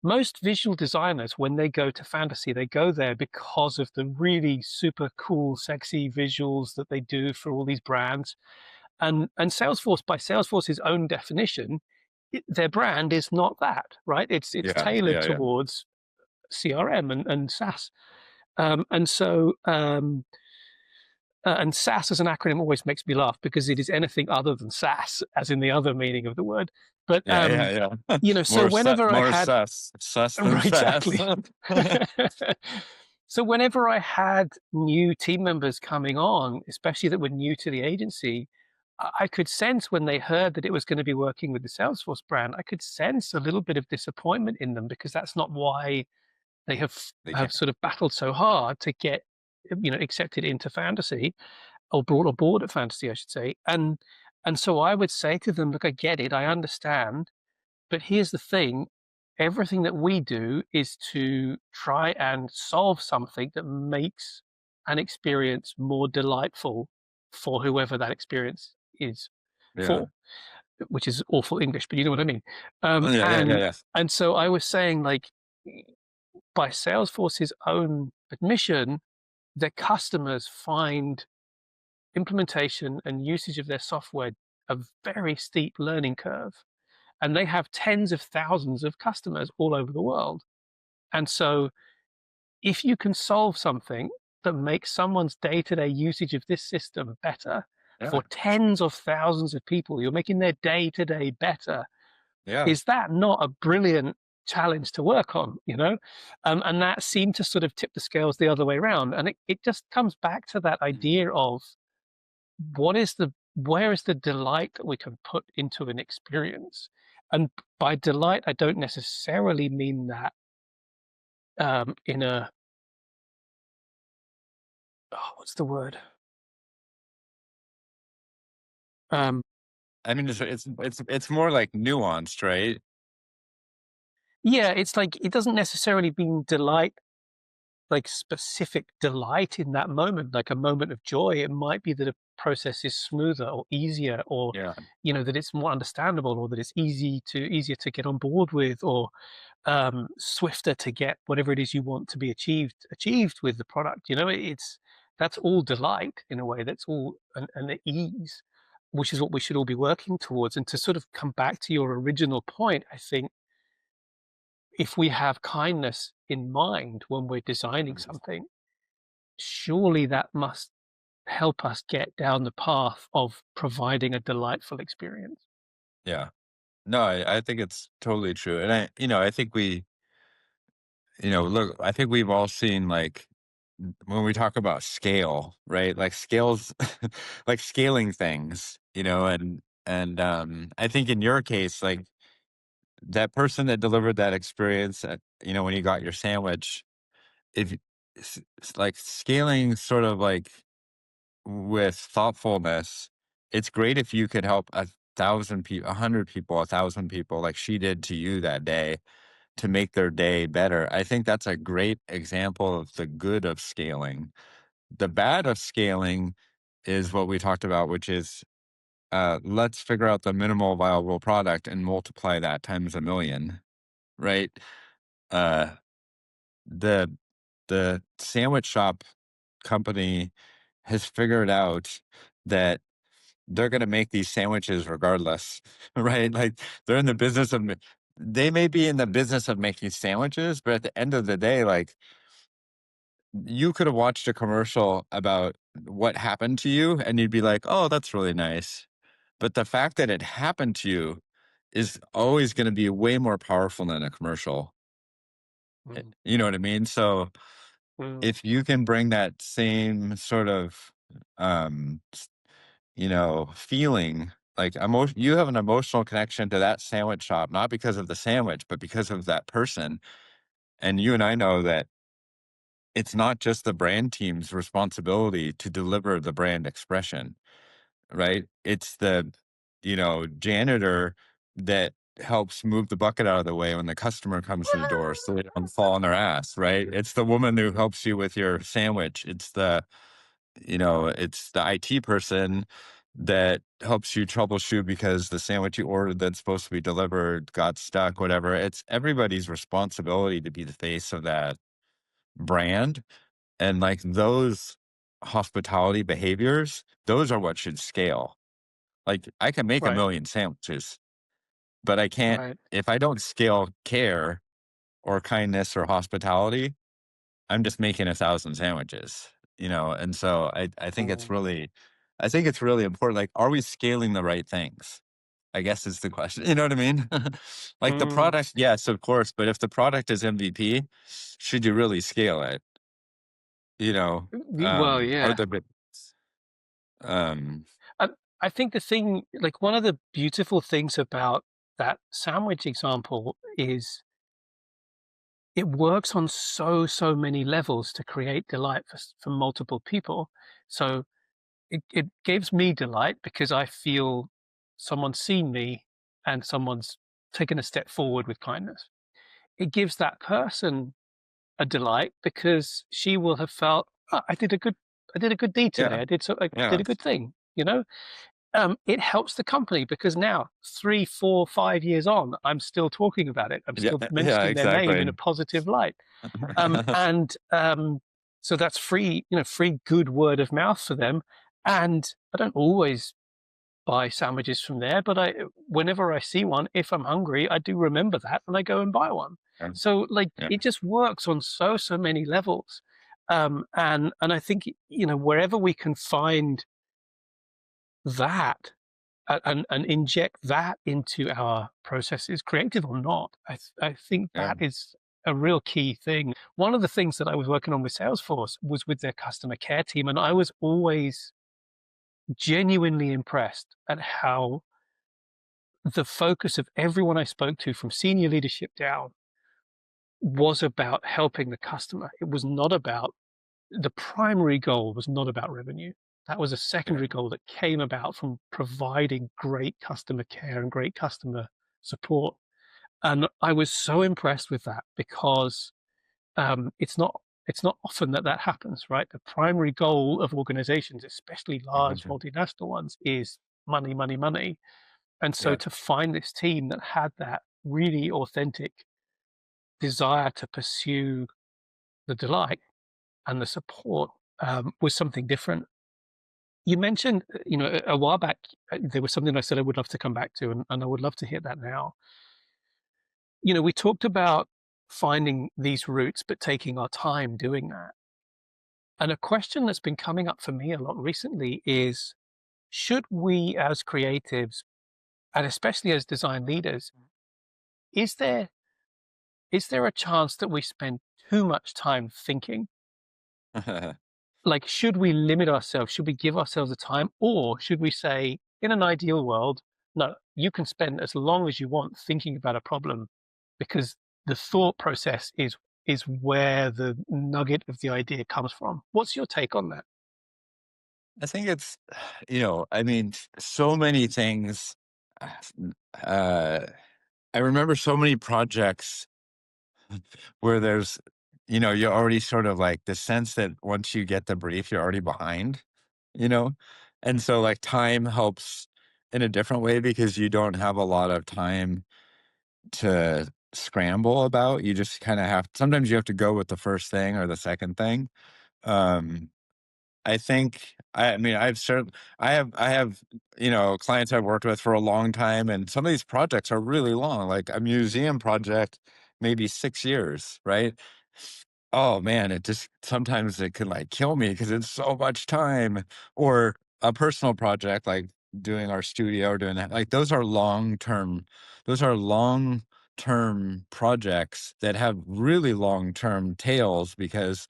Most visual designers, when they go to Fantasy, they go there because of the really super cool, sexy visuals that they do for all these brands. And Salesforce, by Salesforce's own definition, their brand is not that, right? It's Yeah, tailored yeah, yeah. towards CRM and SaaS. And so and SaaS as an acronym always makes me laugh because it is anything other than SaaS, as in the other meaning of the word. But Yeah, yeah, yeah. so whenever I More had sus than right, fast. exactly. So whenever I had new team members coming on, especially that were new to the agency, I could sense when they heard that it was going to be working with the Salesforce brand, I could sense a little bit of disappointment in them because that's not why they They have can't. sort of battled so hard to get, accepted into Fantasy, or brought aboard at Fantasy, I should say. And so I would say to them, "Look, I get it, I understand, but here's the thing, everything that we do is to try and solve something that makes an experience more delightful for whoever that experience is Yeah. for," which is awful English, but you know what I mean. Um, Yeah, yeah, yeah, and yeah. and so I was saying, like, by Salesforce's own admission, their customers find implementation and usage of their software a very steep learning curve, and they have tens of thousands of customers all over the world. And so if you can solve something that makes someone's day-to-day usage of this system better Yeah. for tens of thousands of people, you're making their day-to-day better. Yeah. Is that not a brilliant challenge to work on, and that seemed to sort of tip the scales the other way around. And it just comes back to that idea of where is the delight that we can put into an experience. And by delight, I don't necessarily mean that in a, oh, what's the word? Um, I mean, it's more like nuanced, right? yeah, it's like it doesn't necessarily mean delight, like specific delight in that moment, like a moment of joy. It might be that a process is smoother or easier, or Yeah. that it's more understandable, or that it's easier to get on board with, or swifter to get whatever it is you want to be achieved with the product. It's that's all delight in a way. That's all an ease, which is what we should all be working towards. And to sort of come back to your original point, I think if we have kindness in mind when we're designing something, surely that must help us get down the path of providing a delightful experience. Yeah. No, I think it's totally true. And I think look, I think we've all seen like when we talk about scale, right? Like scales, like scaling things, and I think in your case, like that person that delivered that experience, when you got your sandwich, if like scaling sort of like with thoughtfulness, it's great if you could help 1,000 people, 100 people, 1,000 people, like she did to you that day, to make their day better. I think that's a great example of the good of scaling. The bad of scaling is what we talked about, which is let's figure out the minimal viable product and multiply that times a million, right? Uh, the the sandwich shop company has figured out that they're going to make these sandwiches regardless, right? Like they're in the business of, they may be in the business of making sandwiches, but at the end of the day, like you could have watched a commercial about what happened to you and you'd be like, oh, that's really nice. But the fact that it happened to you is always going to be way more powerful than a commercial. Mm, You know what I mean? So mm, if you can bring that same sort of, um, feeling like you have an emotional connection to that sandwich shop, not because of the sandwich, but because of that person. And you and I know that it's not just the brand team's responsibility to deliver the brand expression, right? It's the, janitor that helps move the bucket out of the way when the customer comes to the door so they don't fall on their ass, right? It's the woman who helps you with your sandwich. It's the IT person that helps you troubleshoot because the sandwich you ordered that's supposed to be delivered got stuck, whatever. It's everybody's responsibility to be the face of that brand. And like those hospitality behaviors, those are what should scale. Like I can make a right, million sandwiches, but I can't, right. if I don't scale care or kindness or hospitality, I'm just making 1,000 sandwiches, and so I think it's Mm, really I think it's really important, like, are we scaling the right things? I guess is the question, you know what I mean? Like, the mm. product, yes, of course, but if the product is MVP, should you really scale it? Well, Are yeah. there bit um, I, I think the thing, like one of the beautiful things about that sandwich example is it works on so many levels to create delight for multiple people. So it gives me delight because I feel someone's seen me and someone's taken a step forward with kindness. It gives that person a delight because she will have felt, "Oh, I did a good deed today. yeah, I did yeah, a good thing," you know? It helps the company because now 3, 4, 5 years on, I'm still talking about it. I'm yeah, still yeah, mentioning their name in a exactly. positive light. And so that's free, free good word of mouth for them. And I don't always buy sandwiches from there, but whenever I see one, if I'm hungry, I do remember that and I go and buy one. Yeah, So like yeah, it just works on so many levels. And I think wherever we can find that and inject that into our processes, creative or not, I think yeah, that is a real key thing. One of the things that I was working on with Salesforce was with their customer care team, and I was always genuinely impressed at how the focus of everyone I spoke to from senior leadership down was about helping the customer. It was not about the primary goal was not about revenue. That was a yeah, secondary goal that came about from providing great customer care and great customer support. And I was so impressed with that because it's not often that that happens, right? The primary goal of organizations, especially large multinational ones, is money, money, money. And so yeah, to find this team that had that really authentic desire to pursue the delight and the support, was something different. You mentioned, a while back, there was something I said I would love to come back to, and I would love to hear that now. We talked about finding these roots, but taking our time doing that. And a question that's been coming up for me a lot recently is, should we as creatives, and especially as design leaders, is there is there a chance that we spend too much time thinking? Like, should we limit ourselves? Should we give ourselves a time? Or should we say, in an ideal world, no, you can spend as long as you want thinking about a problem, because the thought process is where the nugget of the idea comes from. What's your take on that? I think it's, I mean, so many things. Uh, I remember so many projects where there's, you're already sort of like the sense that once you get the brief, you're already behind, you know? And so like time helps in a different way because you don't have a lot of time to scramble about. You just kind of sometimes you have to go with the first thing or the second thing. Um, I think I mean, I have, clients I've worked with for a long time, and some of these projects are really long, like a museum project, maybe 6 years, right? Oh, man, it just sometimes it can, like, kill me because it's so much time. Or a personal project, like doing our studio or doing that, like, those are long-term projects that have really long-term tails because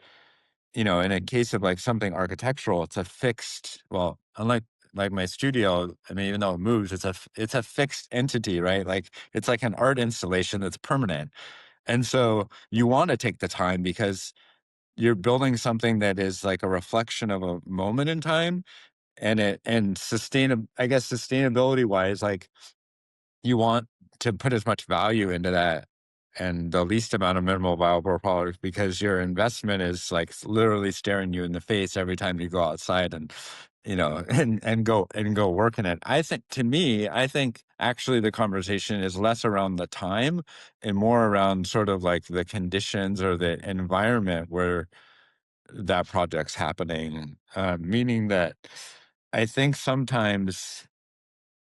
in a case of like something architectural, it's a fixed, well, unlike like my studio, I mean, even though it moves, it's a fixed entity, right? Like it's like an art installation that's permanent. And so you want to take the time because you're building something that is like a reflection of a moment in time, and I guess sustainability wise, like you want to put as much value into that and the least amount of minimal viable products because your investment is like literally staring you in the face every time you go outside and and go work in it. I think actually the conversation is less around the time and more around sort of like the conditions or the environment where that project's happening. Meaning that I think sometimes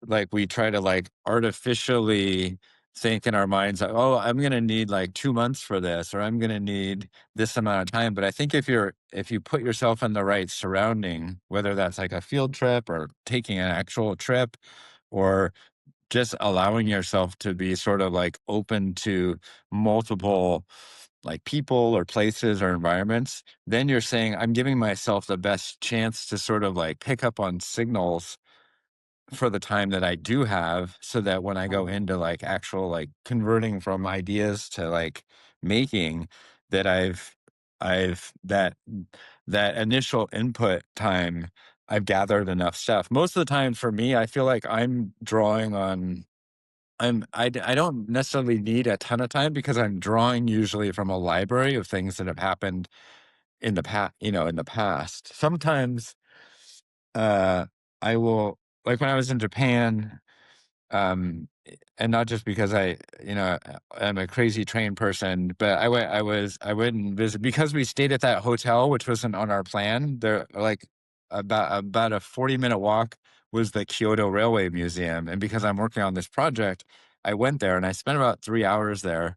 like we try to like artificially think in our minds like, oh, I'm going to need like 2 months for this, or I'm going to need this amount of time. But I think if you put yourself in the right surrounding, whether that's like a field trip or taking an actual trip, or just allowing yourself to be sort of like open to multiple like people or places or environments, then you're saying, I'm giving myself the best chance to sort of like pick up on signals for the time that I do have, so that when I go into like actual like converting from ideas to like making, that I've that initial input time, I've gathered enough stuff. Most of the time for me, I feel like I'm drawing on I don't necessarily need a ton of time because I'm drawing usually from a library of things that have happened in the past, in the past. Sometimes uh I will, like when I was in Japan, and not just because I'm a crazy train person, but I went and visit because we stayed at that hotel, which wasn't on our plan. There, like about a 40-minute walk was the Kyoto Railway Museum, and because I'm working on this project, I went there and I spent about 3 hours there.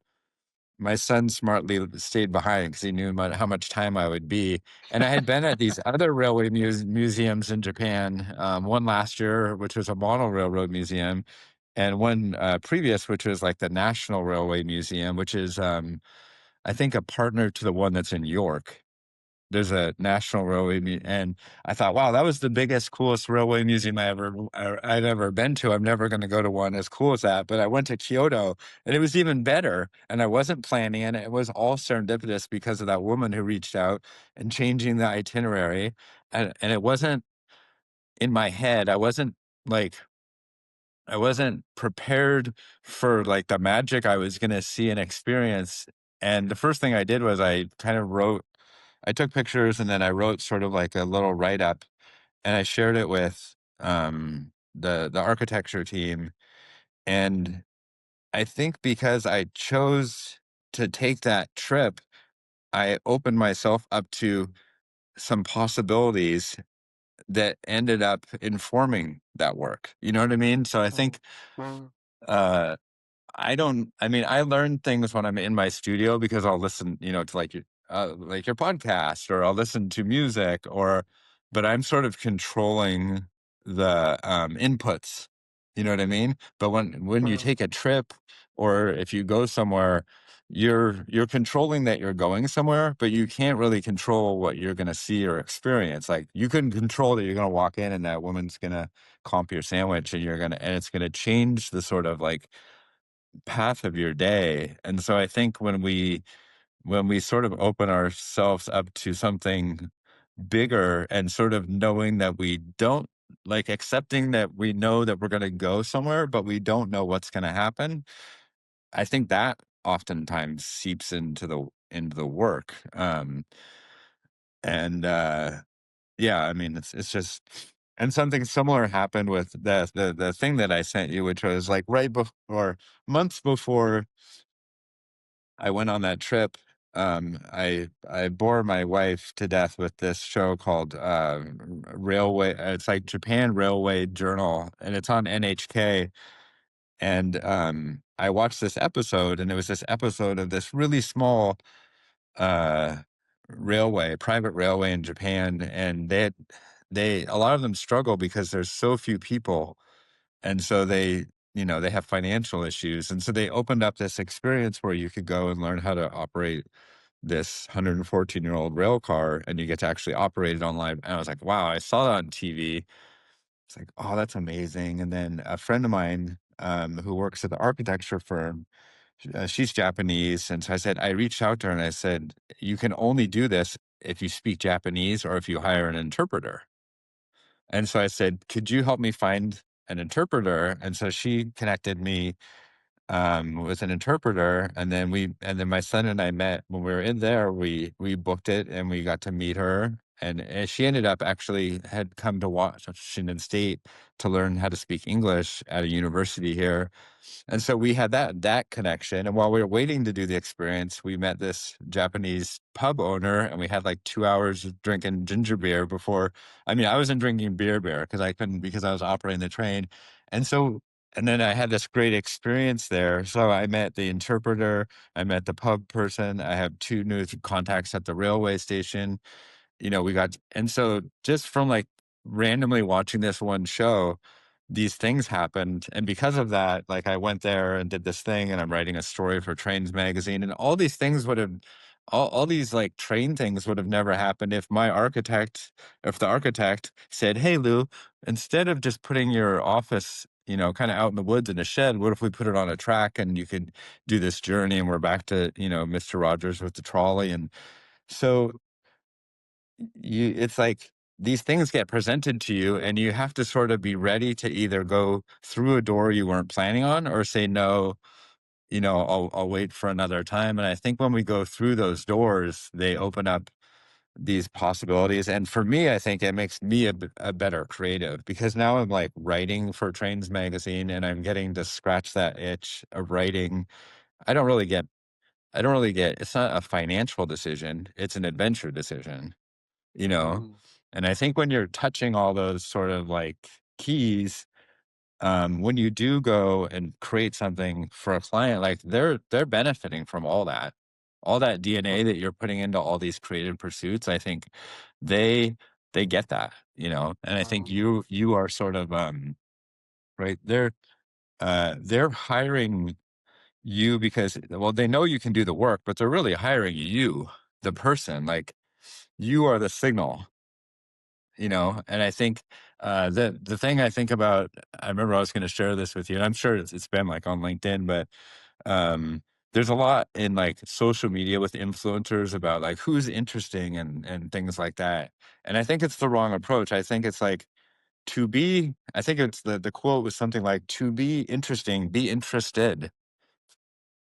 My son smartly stayed behind because he knew how much time I would be. And I had been at these other railway museums in Japan, one last year, which was a model railroad museum, and one previous, which was like the National Railway Museum, which is, I think, a partner to the one that's in York. There's a National Railway and I thought, wow, that was the biggest, coolest railway museum I'd ever been to. I'm never going to go to one as cool as that. But I went to Kyoto, and it was even better. And I wasn't planning it. It was all serendipitous because of that woman who reached out and changing the itinerary. And it wasn't in my head. Like, I wasn't prepared for like the magic I was going to see and experience. And the first thing I did was I took pictures and then I wrote sort of like a little write up, and I shared it with the architecture team. And I think because I chose to take that trip, I opened myself up to some possibilities that ended up informing that work. You know what I mean? So I mm, think mm, uh I mean, I learn things when I'm in my studio because I'll listen, to like your podcast, or I'll listen to music, but I'm sort of controlling the inputs. You know what I mean? But when you mm, take a trip, or if you go somewhere, you're controlling that you're going somewhere, but you can't really control what you're going to see or experience. Like, you couldn't control that you're going to walk in and that woman's going to comp your sandwich, and it's going to change the sort of like path of your day. And so I think when we sort of open ourselves up to something bigger, and sort of knowing that we don't, like, accepting that we know that we're going to go somewhere, but we don't know what's going to happen, I think that oftentimes seeps into the work. And Yeah, I mean, it's just, and something similar happened with the thing that I sent you, which was like right before, months before I went on that trip. I bore my wife to death with this show called Railway. It's like Japan Railway Journal, and it's on NHK. And I watched this episode, and it was this episode of this really small uh, private railway in Japan, and they a lot of them struggle because there's so few people, and so they have financial issues, and so they opened up this experience where you could go and learn how to operate this 114-year-old rail car, and you get to actually operate it online. And I was like, wow, I saw that on TV. It's like, oh, that's amazing. And then a friend of mine, who works at the architecture firm, she's Japanese. And so I reached out to her and I said, you can only do this if you speak Japanese or if you hire an interpreter. And so I said, could you help me find an interpreter? And so she connected me with an interpreter, and then my son and I met when we were in there. We booked it, and we got to meet her, and she ended up actually had come to Washington State to learn how to speak English at a university here. And so we had that connection. And while we were waiting to do the experience, we met this Japanese pub owner, and we had like 2 hours of drinking ginger beer before. I mean, I wasn't drinking beer because I couldn't, because I was operating the train. And so, and then I had this great experience there. So I met the interpreter, I met the pub person, I have two new contacts at the railway station. And so just from like randomly watching this one show, these things happened. And because of that, like, I went there and did this thing, and I'm writing a story for Trains magazine, and all these things all these like train things would have never happened if the architect said, hey, Lou, instead of just putting your office, kind of out in the woods in a shed, what if we put it on a track and you could do this journey, and we're back to, Mr. Rogers with the trolley. And so it's like these things get presented to you, and you have to sort of be ready to either go through a door you weren't planning on, or say no, I'll wait for another time. And I think when we go through those doors, they open up these possibilities. And for me, I think it makes me a better creative, because now I'm like writing for Trains magazine, and I'm getting to scratch that itch of writing. I don't really get, it's not a financial decision, it's an adventure decision, you know? mm, And I think when you're touching all those sort of like keys, when you do go and create something for a client, like, they're benefiting from all that DNA mm, that you're putting into all these creative pursuits. I think they they get that, and I think mm, you are sort of right. They're hiring you because, well, they know you can do the work, but they're really hiring you, the person. Like, you are the signal. And I think the thing I think about, I remember I was going to share this with you, and I'm sure it's been like on LinkedIn, but um, there's a lot in like social media with influencers about like who's interesting and things like that. And I think it's the wrong approach. I think it's like, I think it's the quote was something like, to be interesting, be interested.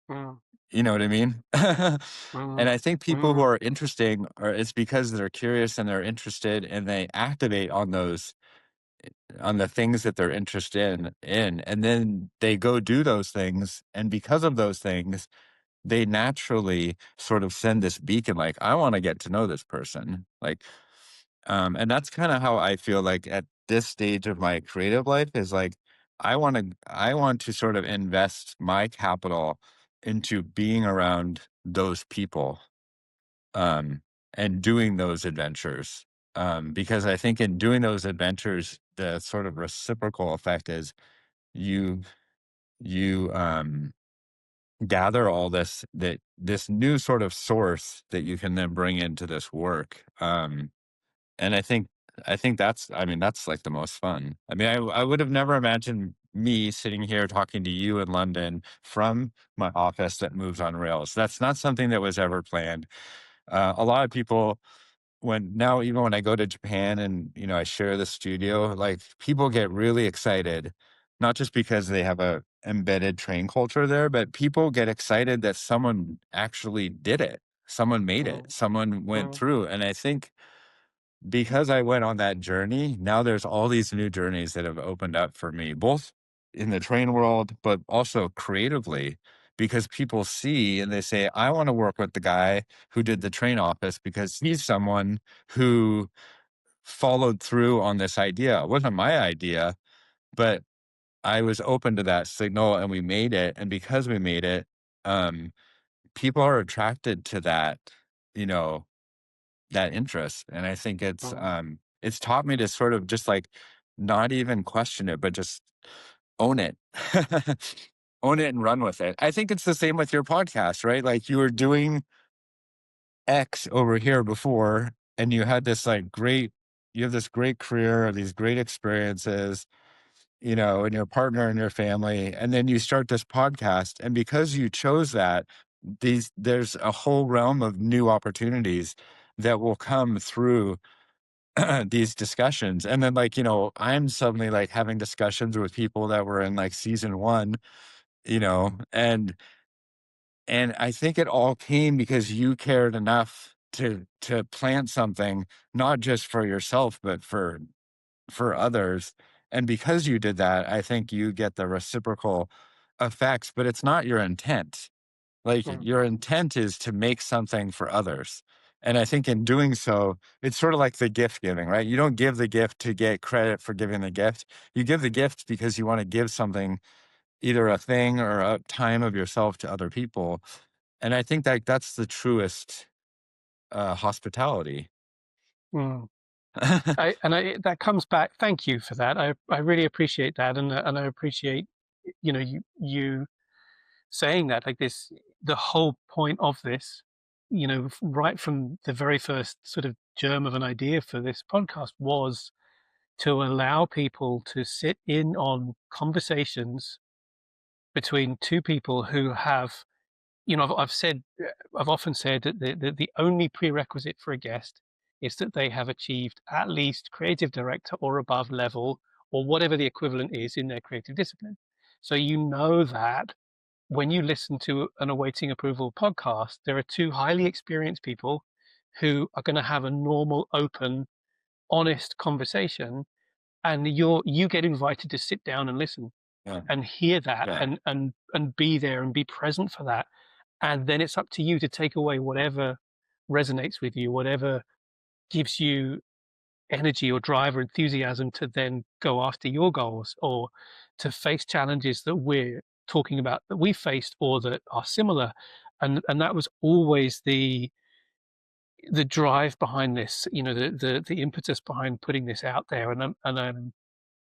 mm, You know what I mean? And mm, I think people who mm, are interesting, it's because they're curious and they're interested, and they activate on the things that they're interested in, and then they go do those things, and because of those things, they naturally sort of send this beacon, like, I want to get to know this person. Like, And that's kind of how I feel like at this stage of my creative life is like I want to sort of invest my capital into being around those people, um, and doing those adventures. Because I think in doing those adventures, the sort of reciprocal effect is you you gather all this new sort of source that you can then bring into this work. And I think that's I mean, that's, like, the most fun. I mean, I would have never imagined me sitting here talking to you in London from my office that moves on rails. That's not something that was ever planned. A lot of people even when I go to Japan and, I share the studio, like, people get really excited, not just because they have a embedded train culture there, but people get excited that someone actually did it. Someone made it. Mm, Someone went mm, through, and I think because I went on that journey, now there's all these new journeys that have opened up for me, both in the train world, but also creatively, because people see and they say, I want to work with the guy who did the train office because he's someone who followed through on this idea. It wasn't my idea, but I was open to that signal and we made it. And because we made it, um, people are attracted to you know, that interest, and I think mm, it's taught me to sort of just, like, not even question it, but just own it. Own it and run with it. I think it's the same with your podcast, right? Like, you were doing X over here before, and you had this, like, great you have this great career, these great experiences, and your partner and your family, and then you start this podcast, and because you chose that, there's a whole realm of new opportunities that will come through these discussions. And then, like, I'm suddenly like having discussions with people that were in like season one, and I think it all came because you cared enough to plant something, not just for yourself, but for others. And because you did that, I think you get the reciprocal effects, but it's not your intent. Like, mm, your intent is to make something for others. And I think in doing so, it's sort of like the gift giving, right? You don't give the gift to get credit for giving the gift. You give the gift because you want to give something, either a thing or a time of yourself to other people. And I think that that's the truest hospitality. mm. That comes back. Thank you for that. I really appreciate that, and I appreciate you saying that, like, this, the whole point of this, right from the very first sort of germ of an idea for this podcast was to allow people to sit in on conversations between two people who have, I've often said that the only prerequisite for a guest is that they have achieved at least creative director or above level, or whatever the equivalent is in their creative discipline. So that when you listen to an awaiting approval podcast, there are two highly experienced people who are going to have a normal, open, honest conversation, and you get invited to sit down and listen Yeah. and hear that, Yeah. and be there and be present for that. And then it's up to you to take away whatever resonates with you, whatever gives you energy or drive or enthusiasm to then go after your goals, or to face challenges that we're talking about that we faced or that are similar. And that was always the drive behind this, the impetus behind putting this out there.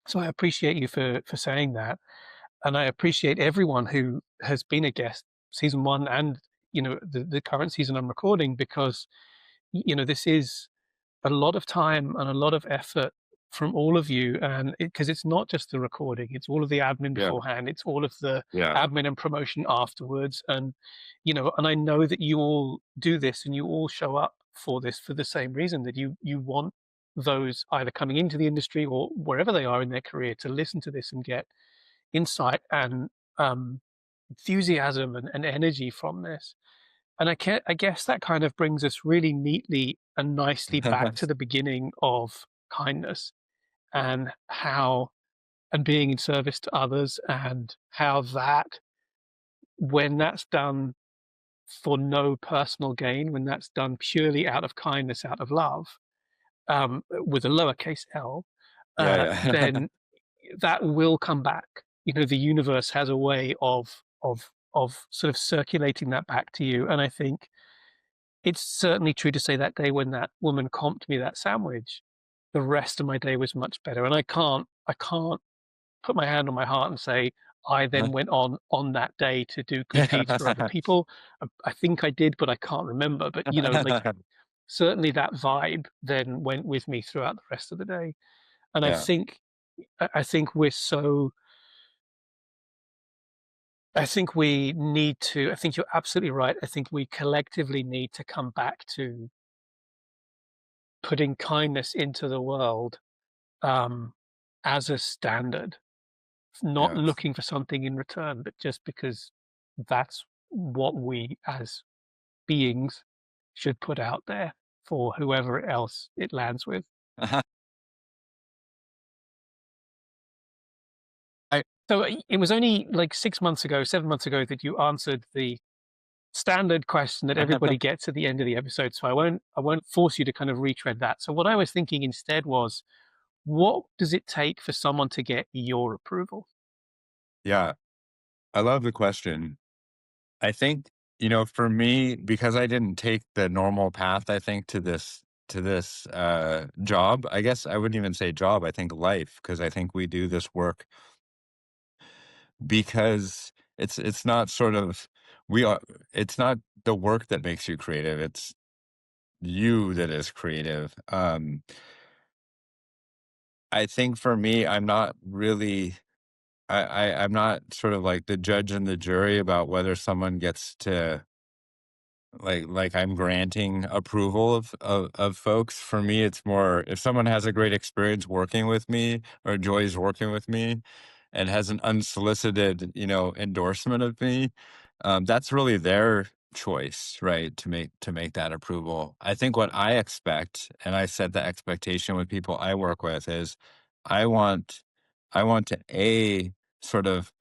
So I appreciate you for saying that. And I appreciate everyone who has been a guest season one, and the current season I'm recording, because this is a lot of time and a lot of effort from all of you, and because it's not just the recording, it's all of the admin Yeah. beforehand, it's all of the Yeah. admin and promotion afterwards. And and I know that you all do this, and you all show up for this for the same reason, that you want those either coming into the industry or wherever they are in their career to listen to this and get insight and um, enthusiasm and energy from this. And I guess that kind of brings us really neatly and nicely back to the beginning of kindness, and how, and being in service to others, and how that, when that's done for no personal gain, when that's done purely out of kindness, out of love, with a lowercase l, Yeah, yeah. then that will come back. You know, the universe has a way of sort of circulating that back to you. And I think it's certainly true to say that day when that woman comped me that sandwich, the rest of my day was much better. And I can't put my hand on my heart and say I then went on that day to do good deeds for other people. I think I did, but I can't remember. But you know, like certainly that vibe then went with me throughout the rest of the day. And Yeah. I think we're so I think we need to I think you're absolutely right. I think we collectively need to come back to putting kindness into the world, um, as a standard, not Yes. looking for something in return, but just because that's what we as beings should put out there for whoever else it lands with. I So it was only like 6 months ago, 7 months ago that you answered the standard question that everybody gets at the end of the episode. So I won't force you to kind of retread that. So what I was thinking instead was, what does it take for someone to get your approval? yeah, I love the question. I think, for me, because I didn't take the normal path, I think to this job, I guess I wouldn't even say job, I think life, because I think we do this work because it's not sort of we are it's not the work that makes you creative, it's you that is creative. I think for me, I'm not really I'm not sort of like the judge and the jury about whether someone gets to like I'm granting approval of folks. For me, it's more if someone has a great experience working with me or enjoys working with me and has an unsolicited, endorsement of me, that's really their choice, right? To make that approval. I think what I expect, and I set the expectation with people I work with, is I want I want to sort of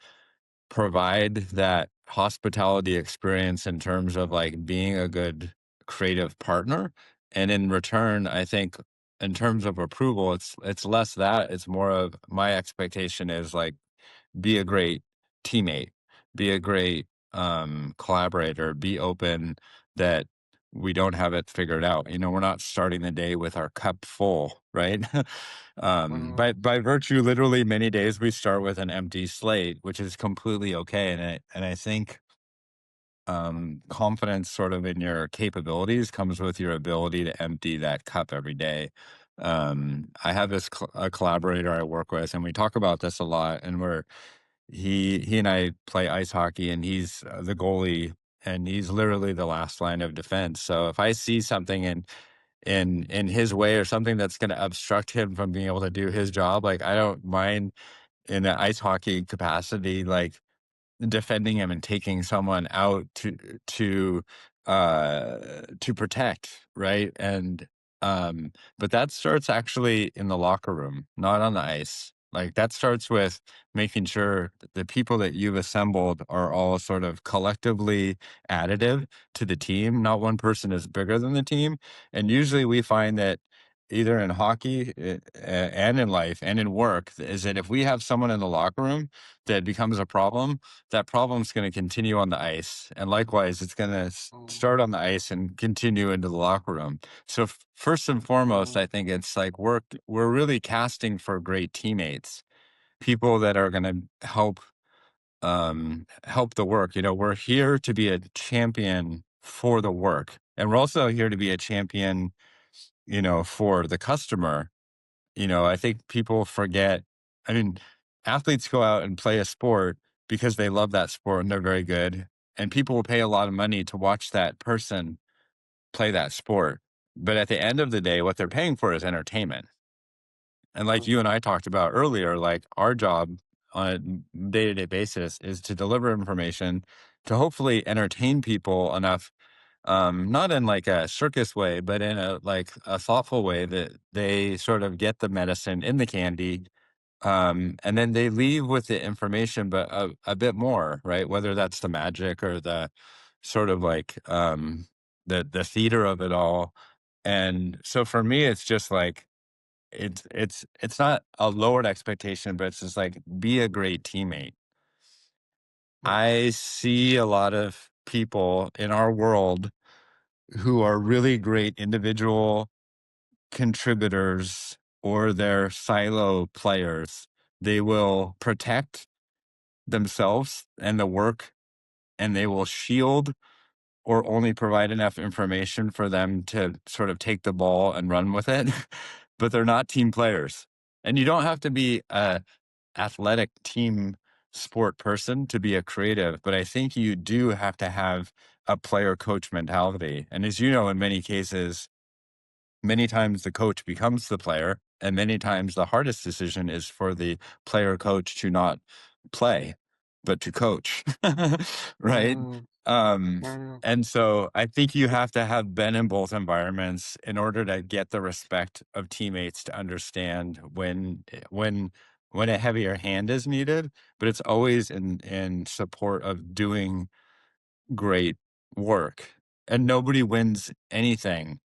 provide that hospitality experience in terms of like being a good creative partner. And in return, I think in terms of approval, it's less that, it's more of my expectation is like be a great teammate, be a great collaborator, be open that we don't have it figured out. We're not starting the day with our cup full, right? By virtue, literally many days we start with an empty slate, which is completely okay. And I think confidence sort of in your capabilities comes with your ability to empty that cup every day. I have a collaborator I work with, and we talk about this a lot. And he and I play ice hockey, and he's the goalie, and he's literally the last line of defense. So if I see something in his way or something that's going to obstruct him from being able to do his job, like I don't mind in an ice hockey capacity, like defending him and taking someone out uh to protect, right? But that starts actually in the locker room, not on the ice. Like that starts with making sure that the people that you've assembled are all sort of collectively additive to the team. Not one person is bigger than the team. And usually we find that either in hockey and in life and in work is that if we have someone in the locker room that becomes a problem, that problem's going to continue on the ice. And likewise, it's going to start on the ice and continue into the locker room. So first and foremost, I think it's like we're really casting for great teammates, people that are going to help the work. We're here to be a champion for the work. And we're also here to be a champion, for the customer. I think people forget. I mean, athletes go out and play a sport because they love that sport and they're very good. And people will pay a lot of money to watch that person play that sport. But at the end of the day, what they're paying for is entertainment. And like you and I talked about earlier, like our job on a day-to-day basis is to deliver information to hopefully entertain people enough, not in like a circus way, but in a thoughtful way that they sort of get the medicine in the candy, and then they leave with the information, but a bit more, right? Whether that's the magic or the sort of like the theater of it all. And so for me, it's just like, it's not a lowered expectation, but it's just like, be a great teammate. Right. I see a lot of people in our world who are really great individual contributors, or they're silo players. They will protect themselves and the work, and they will shield or only provide enough information for them to sort of take the ball and run with it, but they're not team players. And you don't have to be a athletic team sport person to be a creative, but I think you do have to have a player coach mentality. And as you know, in many cases, many times the coach becomes the player, and many times the hardest decision is for the player coach to not play, but to coach. Right? Mm, Um, mm, and so I think you have to have been in both environments in order to get the respect of teammates to understand when a heavier hand is needed, but it's always in support of doing great work. And nobody wins anything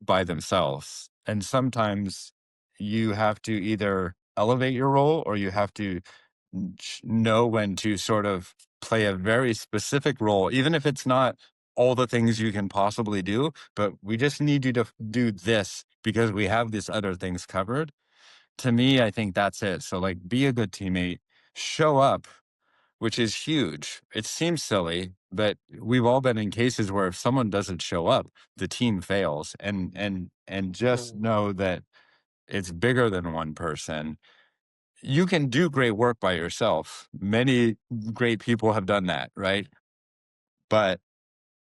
by themselves. And sometimes you have to either elevate your role, or you have to know when to sort of play a very specific role, even if it's not all the things you can possibly do, but we just need you to do this because we have these other things covered. To me, I think that's it. So like, be a good teammate, show up, which is huge. It seems silly, but we've all been in cases where if someone doesn't show up, the team fails. And just mm. know that it's bigger than one person. You can do great work by yourself. Many great people have done that, right? But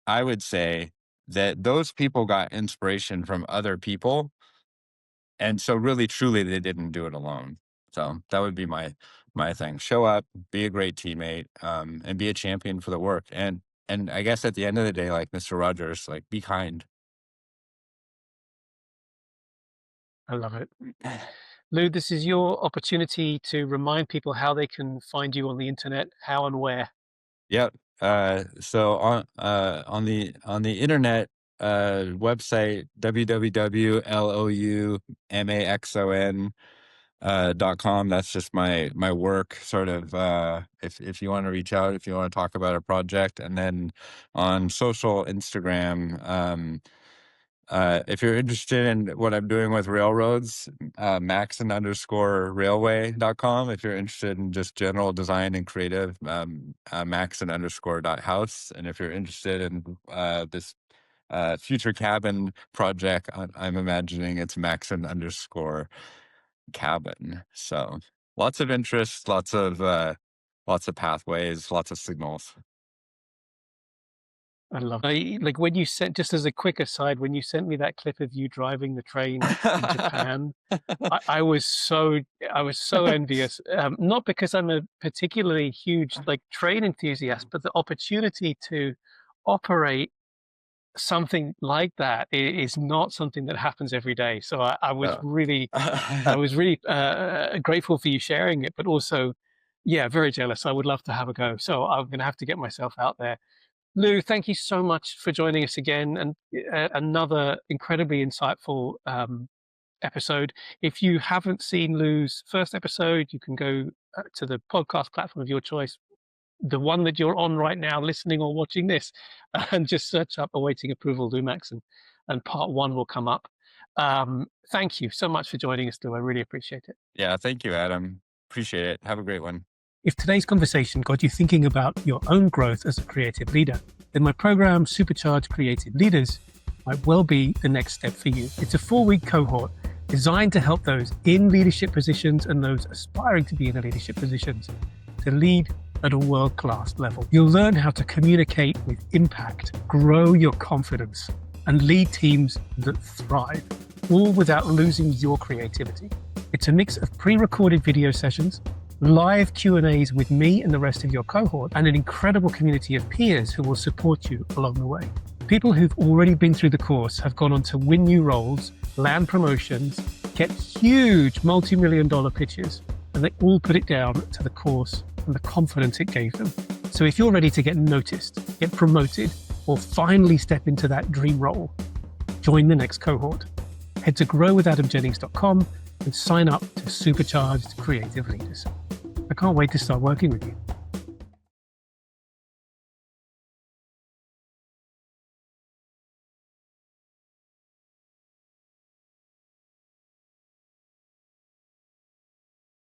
I would say that those people got inspiration from other people, and so really truly they didn't do it alone. So that would be my thing. Show up, be a great teammate, and be a champion for the work. And I guess at the end of the day, like Mr. Rogers, like, be kind. I love it. Lou, this is your opportunity to remind people how they can find you on the internet, how and where. Yep. So on the internet, website, www.loumaxon.com. That's just my work sort of, if you want to reach out, if you want to talk about a project. And then on social, Instagram, if you're interested in what I'm doing with railroads, Maxon_railway.com. If you're interested in just general design and creative, Maxon_house. And if you're interested in this future cabin project, I'm imagining it's Maxon_cabin. So lots of interest, lots of pathways, lots of signals. I love it. Like when you sent, just as a quick aside, when you sent me that clip of you driving the train in Japan, I was so envious. Not because I'm a particularly huge like train enthusiast, but the opportunity to operate something like that is not something that happens every day. So I was Yeah. really grateful for you sharing it, but also, yeah, very jealous. I would love to have a go. So I'm going to have to get myself out there. Lou, thank you so much for joining us again, and another incredibly insightful episode. If you haven't seen Lou's first episode, you can go to the podcast platform of your choice, the one that you're on right now, listening or watching this, and just search up Awaiting Approval, Lou Maxon, and part one will come up. Thank you so much for joining us, Lou. I really appreciate it. Yeah. Thank you, Adam. Appreciate it. Have a great one. If today's conversation got you thinking about your own growth as a creative leader, then my program, Supercharge Creative Leaders, might well be the next step for you. It's a 4-week cohort designed to help those in leadership positions and those aspiring to be in leadership positions to lead at a world-class level. You'll learn how to communicate with impact, grow your confidence, and lead teams that thrive, all without losing your creativity. It's a mix of pre-recorded video sessions, live Q&As with me and the rest of your cohort, and an incredible community of peers who will support you along the way. People who've already been through the course have gone on to win new roles, land promotions, get huge multi-million-dollar pitches, and they all put it down to the course and the confidence it gave them. So if you're ready to get noticed, get promoted, or finally step into that dream role, join the next cohort. Head to growwithadamjennings.com and sign up to Supercharged Creative Leaders. I can't wait to start working with you.